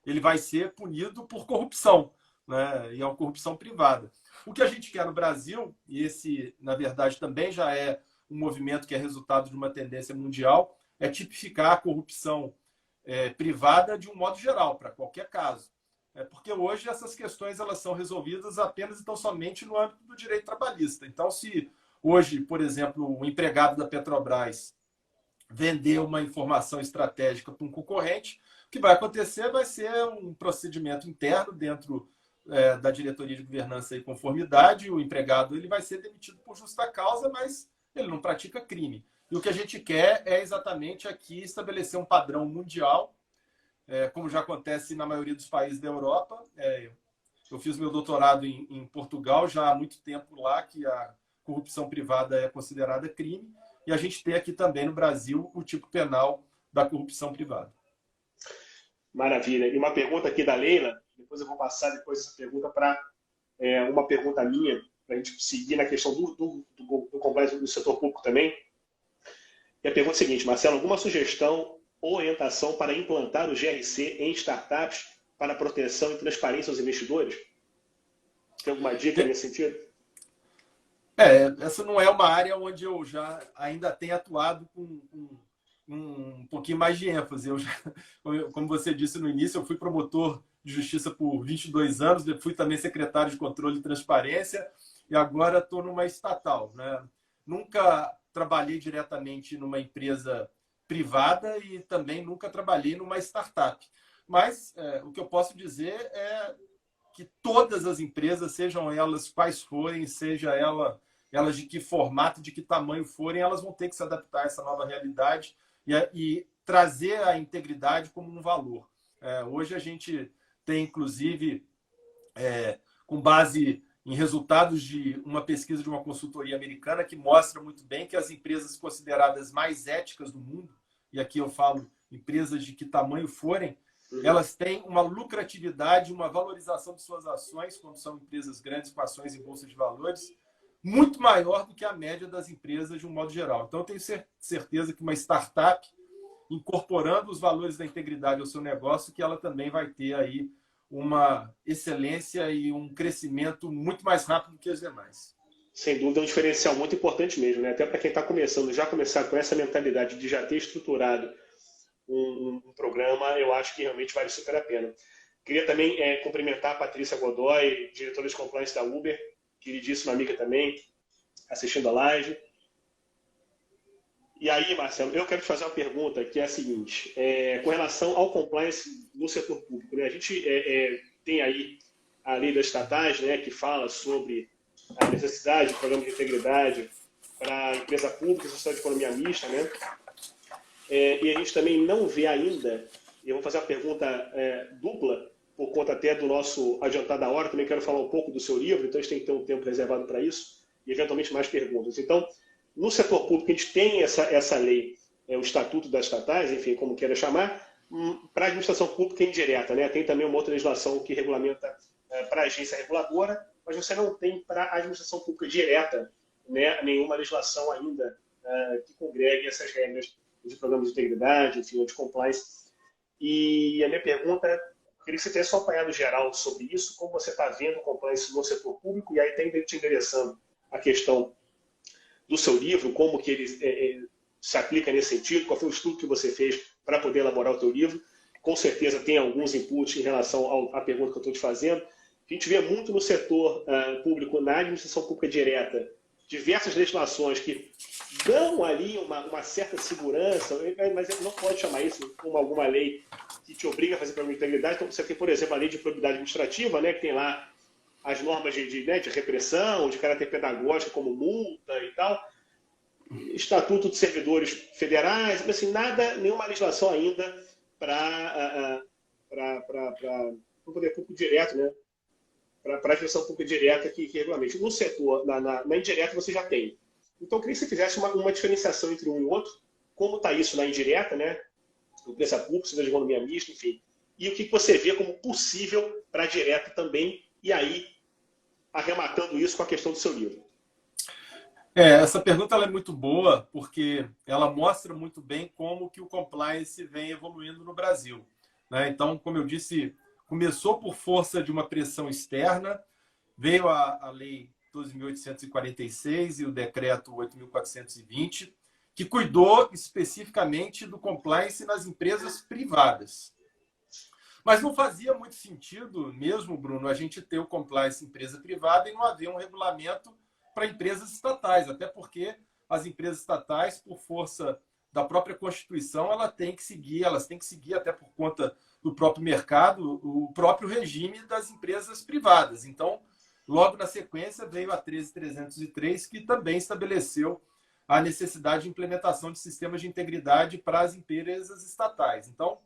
ele vai ser punido por corrupção, né? E é uma corrupção privada. O que a gente quer no Brasil, e esse, na verdade, também já é um movimento que é resultado de uma tendência mundial, é tipificar a corrupção privada de um modo geral, para qualquer caso. Porque hoje essas questões elas são resolvidas apenas e tão somente no âmbito do direito trabalhista. Então, se hoje, por exemplo, um empregado da Petrobras vender uma informação estratégica para um concorrente, o que vai acontecer vai ser um procedimento interno dentro da diretoria de governança e conformidade. O empregado ele vai ser demitido por justa causa, mas ele não pratica crime. E o que a gente quer é exatamente aqui estabelecer um padrão mundial, como já acontece na maioria dos países da Europa. Eu fiz meu doutorado em Portugal já há muito tempo lá, que a corrupção privada é considerada crime, e a gente tem aqui também no Brasil o tipo penal da corrupção privada. Maravilha. E uma pergunta aqui da Leila, depois eu vou passar depois essa pergunta para uma pergunta minha, para a gente seguir na questão do complexo do setor público também. E a pergunta é a seguinte, Marcelo, alguma sugestão ou orientação para implantar o GRC em startups para proteção e transparência aos investidores? Tem alguma dica nesse sentido? Essa não é uma área onde eu já ainda tenho atuado com um pouquinho mais de ênfase. Como você disse no início, eu fui promotor de justiça por 22 anos, fui também secretário de controle e transparência e agora estou numa estatal, né? Nunca trabalhei diretamente numa empresa privada e também nunca trabalhei numa startup. Mas o que eu posso dizer é que todas as empresas, sejam elas quais forem, seja elas de que formato, de que tamanho forem, elas vão ter que se adaptar a essa nova realidade e trazer a integridade como um valor. Hoje a gente tem, inclusive, com base em resultados de uma pesquisa de uma consultoria americana que mostra muito bem que as empresas consideradas mais éticas do mundo, e aqui eu falo empresas de que tamanho forem, elas têm uma lucratividade, uma valorização de suas ações, quando são empresas grandes com ações em bolsa de valores, muito maior do que a média das empresas de um modo geral. Então, eu tenho certeza que uma startup, incorporando os valores da integridade ao seu negócio, que ela também vai ter aí uma excelência e um crescimento muito mais rápido do que as demais. Sem dúvida, é um diferencial muito importante mesmo, né? Até para quem está começando, já começar com essa mentalidade de já ter estruturado um programa, eu acho que realmente vale super a pena. Queria também cumprimentar a Patrícia Godoy, diretora de compliance da Uber, queridíssima amiga também, assistindo a live. E aí, Marcelo, eu quero te fazer uma pergunta que é a seguinte, com relação ao compliance no setor público, né? A gente tem aí a lei das estatais, né, que fala sobre a necessidade de programa de integridade para a empresa pública e sociedade de economia mista, né? E a gente também não vê ainda, e eu vou fazer uma pergunta dupla, por conta até do nosso adiantado da hora, também quero falar um pouco do seu livro, então a gente tem que ter um tempo reservado para isso, e eventualmente mais perguntas. Então, no setor público, a gente tem essa lei, o Estatuto das Estatais, enfim, como queira chamar, para a administração pública indireta, né? Tem também uma outra legislação que regulamenta para a agência reguladora, mas você não tem para a administração pública direta, né, nenhuma legislação ainda que congregue essas regras de programa de integridade, enfim, de compliance. E a minha pergunta é, queria que você tivesse um apanhado geral sobre isso, como você está vendo o compliance no setor público, e aí tem te endereçando a questão do seu livro, como que ele se aplica nesse sentido, qual foi o estudo que você fez para poder elaborar o teu livro. Com certeza tem alguns inputs em relação à pergunta que eu estou te fazendo. A gente vê muito no setor público, na administração pública direta, diversas legislações que dão ali uma certa segurança, mas não pode chamar isso como alguma lei que te obriga a fazer programa de integridade. Então, você tem, por exemplo, a lei de probidade administrativa, né, que tem lá as normas de repressão, de caráter pedagógico, como multa e tal, Estatuto de Servidores Federais, assim, nenhuma legislação ainda para o poder público direto, né? Para a gestão pública direta que regulamente. No setor, na indireta, você já tem. Então, eu queria que você fizesse uma diferenciação entre um e outro, como está isso na indireta, né? Empresa pública, cidade de economia mista, enfim. E o que você vê como possível para a direta também, e aí, arrematando isso com a questão do seu livro. Essa pergunta ela é muito boa, porque ela mostra muito bem como que o compliance vem evoluindo no Brasil, né? Então, como eu disse, começou por força de uma pressão externa, veio a Lei 12.846 e o Decreto 8.420, que cuidou especificamente do compliance nas empresas privadas. Mas não fazia muito sentido mesmo, Bruno, a gente ter o compliance em empresa privada e não haver um regulamento para empresas estatais, até porque as empresas estatais, por força da própria Constituição, elas têm que seguir até por conta do próprio mercado, o próprio regime das empresas privadas. Então, logo na sequência, veio a 13.303, que também estabeleceu a necessidade de implementação de sistemas de integridade para as empresas estatais. Então,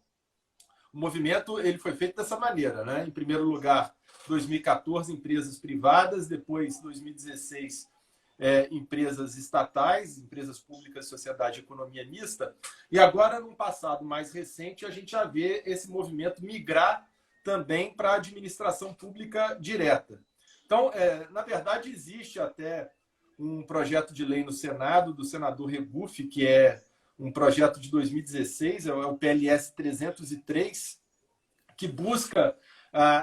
o movimento ele foi feito dessa maneira, né? Em primeiro lugar, 2014, empresas privadas, depois, 2016, empresas estatais, empresas públicas, sociedade e economia mista. E agora, num passado mais recente, a gente já vê esse movimento migrar também para a administração pública direta. Então, na verdade, existe até um projeto de lei no Senado, do senador Regufe, que é um projeto de 2016, é o PLS 303, que busca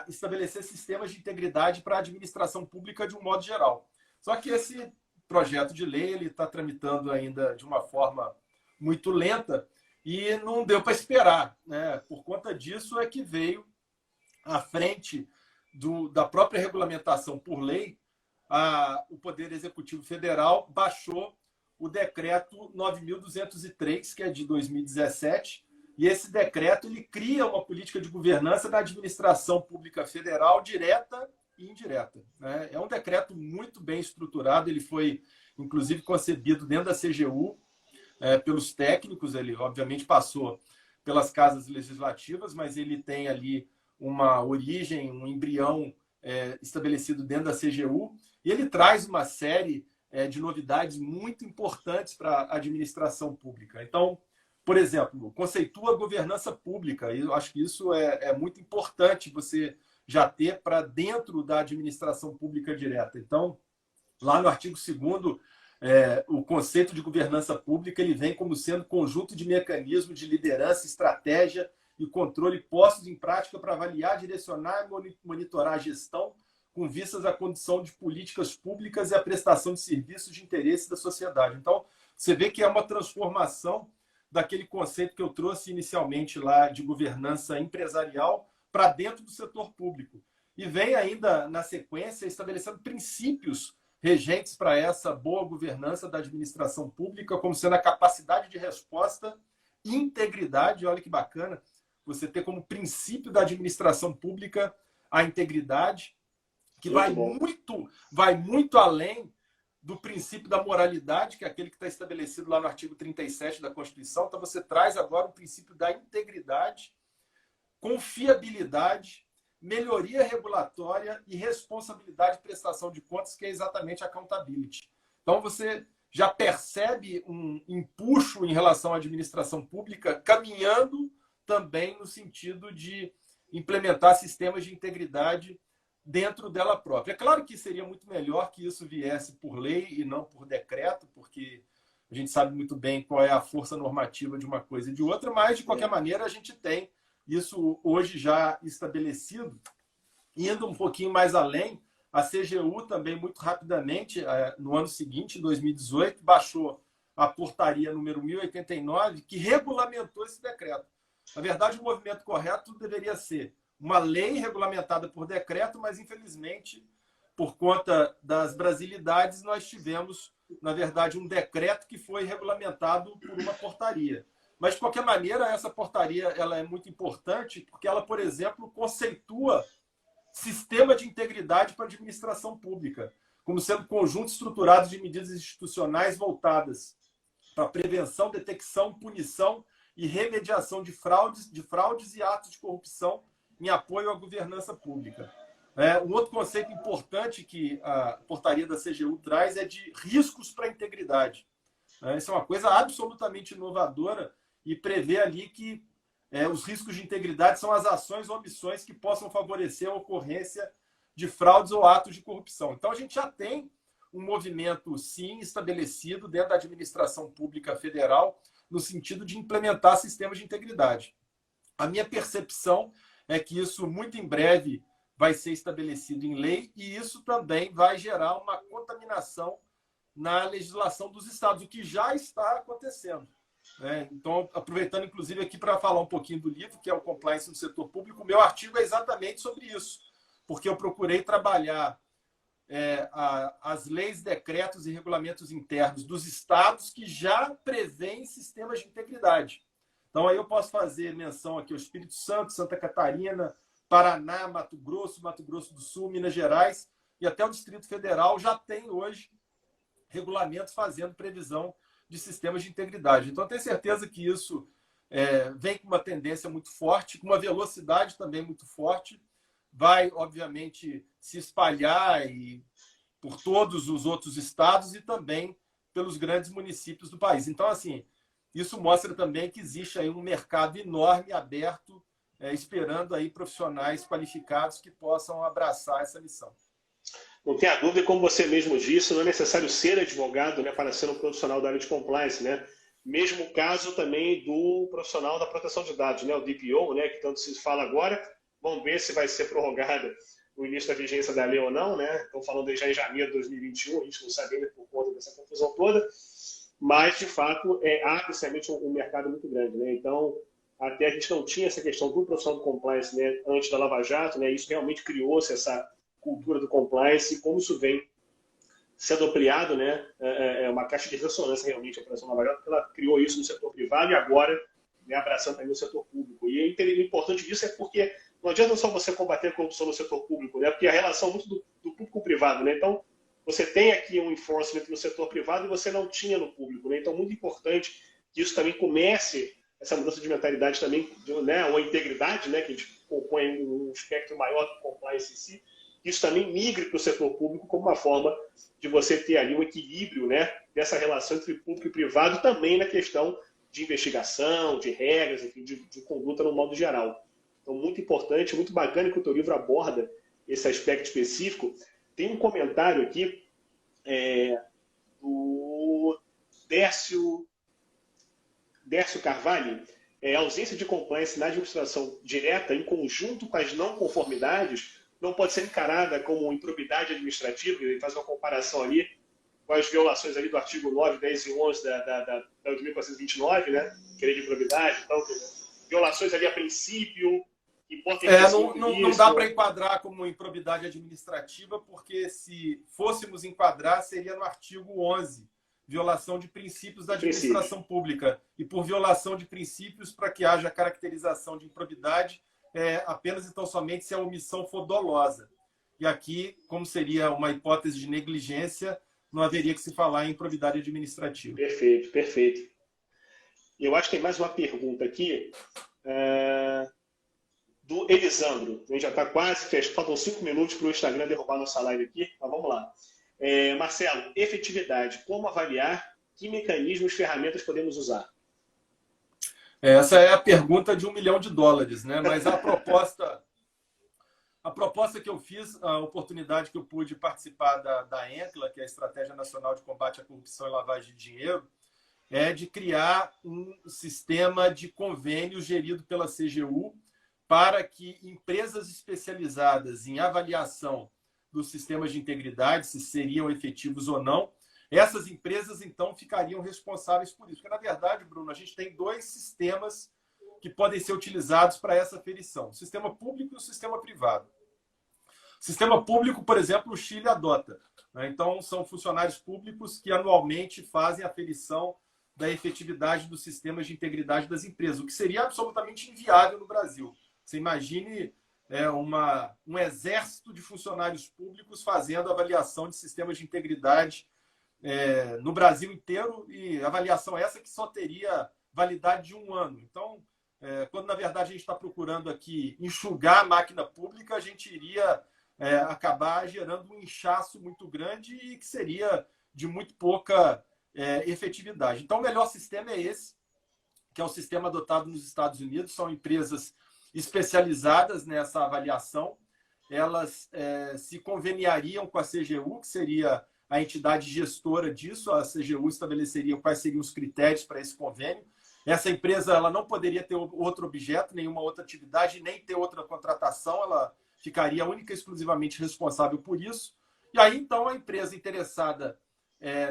estabelecer sistemas de integridade para a administração pública de um modo geral. Só que esse projeto de lei ele está tramitando ainda de uma forma muito lenta e não deu para esperar, né? Por conta disso é que veio à frente da própria regulamentação por lei, o Poder Executivo Federal baixou o decreto 9.203, que é de 2017, e esse decreto ele cria uma política de governança da administração pública federal direta e indireta, né? É um decreto muito bem estruturado, ele foi, inclusive, concebido dentro da CGU pelos técnicos, ele obviamente passou pelas casas legislativas, mas ele tem ali uma origem, um embrião estabelecido dentro da CGU, e ele traz uma série de novidades muito importantes para a administração pública. Então, por exemplo, conceitua a governança pública, e eu acho que isso é muito importante você já ter para dentro da administração pública direta. Então, lá no artigo 2º, o conceito de governança pública ele vem como sendo conjunto de mecanismos de liderança, estratégia e controle postos em prática para avaliar, direcionar e monitorar a gestão com vistas à condução de políticas públicas e à prestação de serviços de interesse da sociedade. Então, você vê que é uma transformação daquele conceito que eu trouxe inicialmente lá de governança empresarial para dentro do setor público. E vem ainda, na sequência, estabelecendo princípios regentes para essa boa governança da administração pública, como sendo a capacidade de resposta, integridade, olha que bacana, você ter como princípio da administração pública a integridade, que vai muito além do princípio da moralidade, que é aquele que está estabelecido lá no artigo 37 da Constituição. Então, você traz agora o princípio da integridade, confiabilidade, melhoria regulatória e responsabilidade de prestação de contas, que é exatamente accountability. Então, você já percebe um empuxo em relação à administração pública, caminhando também no sentido de implementar sistemas de integridade dentro dela própria. É claro que seria muito melhor que isso viesse por lei e não por decreto, porque a gente sabe muito bem qual é a força normativa de uma coisa e de outra, mas, de qualquer maneira, a gente tem isso hoje já estabelecido. Indo um pouquinho mais além, a CGU também, muito rapidamente, no ano seguinte, em 2018, baixou a portaria número 1089, que regulamentou esse decreto. Na verdade, o movimento correto deveria ser uma lei regulamentada por decreto, mas, infelizmente, por conta das brasilidades, nós tivemos, na verdade, um decreto que foi regulamentado por uma portaria. Mas, de qualquer maneira, essa portaria ela é muito importante porque ela, por exemplo, conceitua sistema de integridade para a administração pública, como sendo conjunto estruturado de medidas institucionais voltadas para a prevenção, detecção, punição e remediação de fraudes e atos de corrupção em apoio à governança pública. Um outro conceito importante que a portaria da CGU traz é de riscos para a integridade. Isso é uma coisa absolutamente inovadora e prevê ali que os riscos de integridade são as ações ou omissões que possam favorecer a ocorrência de fraudes ou atos de corrupção. Então, a gente já tem um movimento, sim, estabelecido dentro da administração pública federal no sentido de implementar sistemas de integridade. A minha percepção é que isso, muito em breve, vai ser estabelecido em lei e isso também vai gerar uma contaminação na legislação dos estados, o que já está acontecendo. Então, aproveitando, inclusive, aqui para falar um pouquinho do livro, que é o Compliance no Setor Público, o meu artigo é exatamente sobre isso, porque eu procurei trabalhar as leis, decretos e regulamentos internos dos estados que já prevêem sistemas de integridade. Então, aí eu posso fazer menção aqui ao Espírito Santo, Santa Catarina, Paraná, Mato Grosso do Sul, Minas Gerais e até o Distrito Federal já tem hoje regulamentos fazendo previsão de sistemas de integridade. Então, eu tenho certeza que isso vem com uma tendência muito forte, com uma velocidade também muito forte, vai, obviamente, se espalhar por todos os outros estados e também pelos grandes municípios do país. Então, assim, isso mostra também que existe aí um mercado enorme, aberto, esperando aí profissionais qualificados que possam abraçar essa missão. Não tenha dúvida, como você mesmo disse, não é necessário ser advogado, né, para ser um profissional da área de compliance, né? Mesmo caso também do profissional da proteção de dados, né, o DPO, né, que tanto se fala agora. Vamos ver se vai ser prorrogada o início da vigência da lei ou não, né? Estão falando já em janeiro de 2021, a gente não sabe ainda por conta dessa confusão toda, mas, de fato, abre-se realmente um mercado muito grande, né? Então, até a gente não tinha essa questão do profissional do compliance, né, antes da Lava Jato, né? Isso realmente criou-se essa cultura do compliance e como isso vem sendo ampliado, né? É uma caixa de ressonância realmente a Operação Lava Jato, porque ela criou isso no setor privado e agora, né, abraçando também o setor público. E o importante disso é porque não adianta só você combater a corrupção no setor público, né? Porque a relação muito do público com o privado, né? Então, você tem aqui um enforcement no setor privado e você não tinha no público, né? Então, muito importante que isso também comece, essa mudança de mentalidade também, né? Ou a integridade, né? Que a gente compõe um espectro maior do compliance em si, isso também migre para o setor público como uma forma de você ter ali um equilíbrio, né, dessa relação entre público e privado, também na questão de investigação, de regras, enfim, de conduta no modo geral. Então, muito importante, muito bacana que o teu livro aborda esse aspecto específico. Tem um comentário aqui do Décio Carvalho. A ausência de compliance na administração direta, em conjunto com as não conformidades, não pode ser encarada como improbidade administrativa. Ele faz uma comparação ali com as violações ali do artigo 9, 10 e 11 da 8.429, né? Que é de improbidade. Então, violações ali a princípio, que podem não dá para enquadrar como improbidade administrativa, porque se fôssemos enquadrar, seria no artigo 11, violação de princípios da administração pública. E por violação de princípios, para que haja caracterização de improbidade, apenas então somente se a omissão for dolosa. e aqui, como seria uma hipótese de negligência, não haveria que se falar em improbidade administrativa. Perfeito, perfeito. E eu acho que tem mais uma pergunta aqui, do Elisandro. A gente já está quase fechando, faltam 5 minutos para o Instagram derrubar nossa live aqui, mas vamos lá. Marcelo, efetividade, como avaliar, que mecanismos, ferramentas podemos usar? Essa é a pergunta de $1 milhão, né? Mas a proposta que eu fiz, a oportunidade que eu pude participar da ENCLA, que é a Estratégia Nacional de Combate à Corrupção e Lavagem de Dinheiro, é de criar um sistema de convênio gerido pela CGU para que empresas especializadas em avaliação dos sistemas de integridade, se seriam efetivos ou não, essas empresas, então, ficariam responsáveis por isso. Porque, na verdade, Bruno, a gente tem 2 sistemas que podem ser utilizados para essa aferição: o sistema público e o sistema privado. O sistema público, por exemplo, o Chile adota, né? Então, são funcionários públicos que anualmente fazem a aferição da efetividade dos sistemas de integridade das empresas, o que seria absolutamente inviável no Brasil. Você imagine um exército de funcionários públicos fazendo avaliação de sistemas de integridade no Brasil inteiro, e avaliação essa que só teria validade de 1 ano. Então, quando na verdade a gente está procurando aqui enxugar a máquina pública, a gente iria acabar gerando um inchaço muito grande e que seria de muito pouca efetividade. Então, o melhor sistema é esse, que é o sistema adotado nos Estados Unidos. São empresas especializadas nessa avaliação. Elas se conveniariam com a CGU, que seria a entidade gestora disso. A CGU estabeleceria quais seriam os critérios para esse convênio. Essa empresa ela não poderia ter outro objeto, nenhuma outra atividade, nem ter outra contratação. Ela ficaria única e exclusivamente responsável por isso. E aí, então, a empresa interessada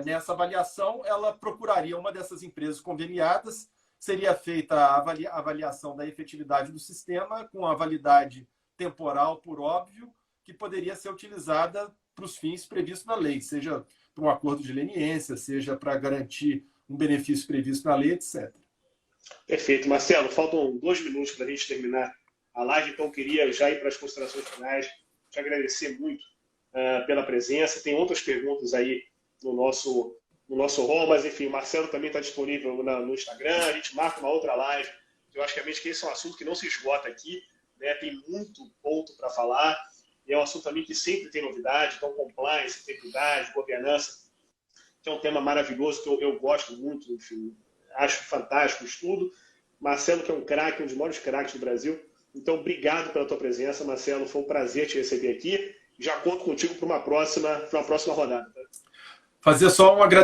nessa avaliação, ela procuraria uma dessas empresas conveniadas, seria feita a avaliação da efetividade do sistema, com a validade temporal, por óbvio, que poderia ser utilizada para os fins previstos na lei, seja para um acordo de leniência, seja para garantir um benefício previsto na lei, etc. Perfeito. Marcelo, faltam 2 minutos para a gente terminar a live, então eu queria já ir para as considerações finais, te agradecer muito pela presença. Tem outras perguntas aí no nosso hall, mas enfim, o Marcelo também está disponível no Instagram, a gente marca uma outra live. Eu acho que esse é um assunto que não se esgota aqui, né? Tem muito ponto para falar, e é um assunto também que sempre tem novidade, então compliance, integridade, governança, que é um tema maravilhoso, que eu gosto muito, enfim, acho fantástico o estudo. Marcelo, que é um craque, um dos maiores craques do Brasil. Então, obrigado pela tua presença, Marcelo, foi um prazer te receber aqui. Já conto contigo para uma próxima rodada. Tá? Fazer só um agradecimento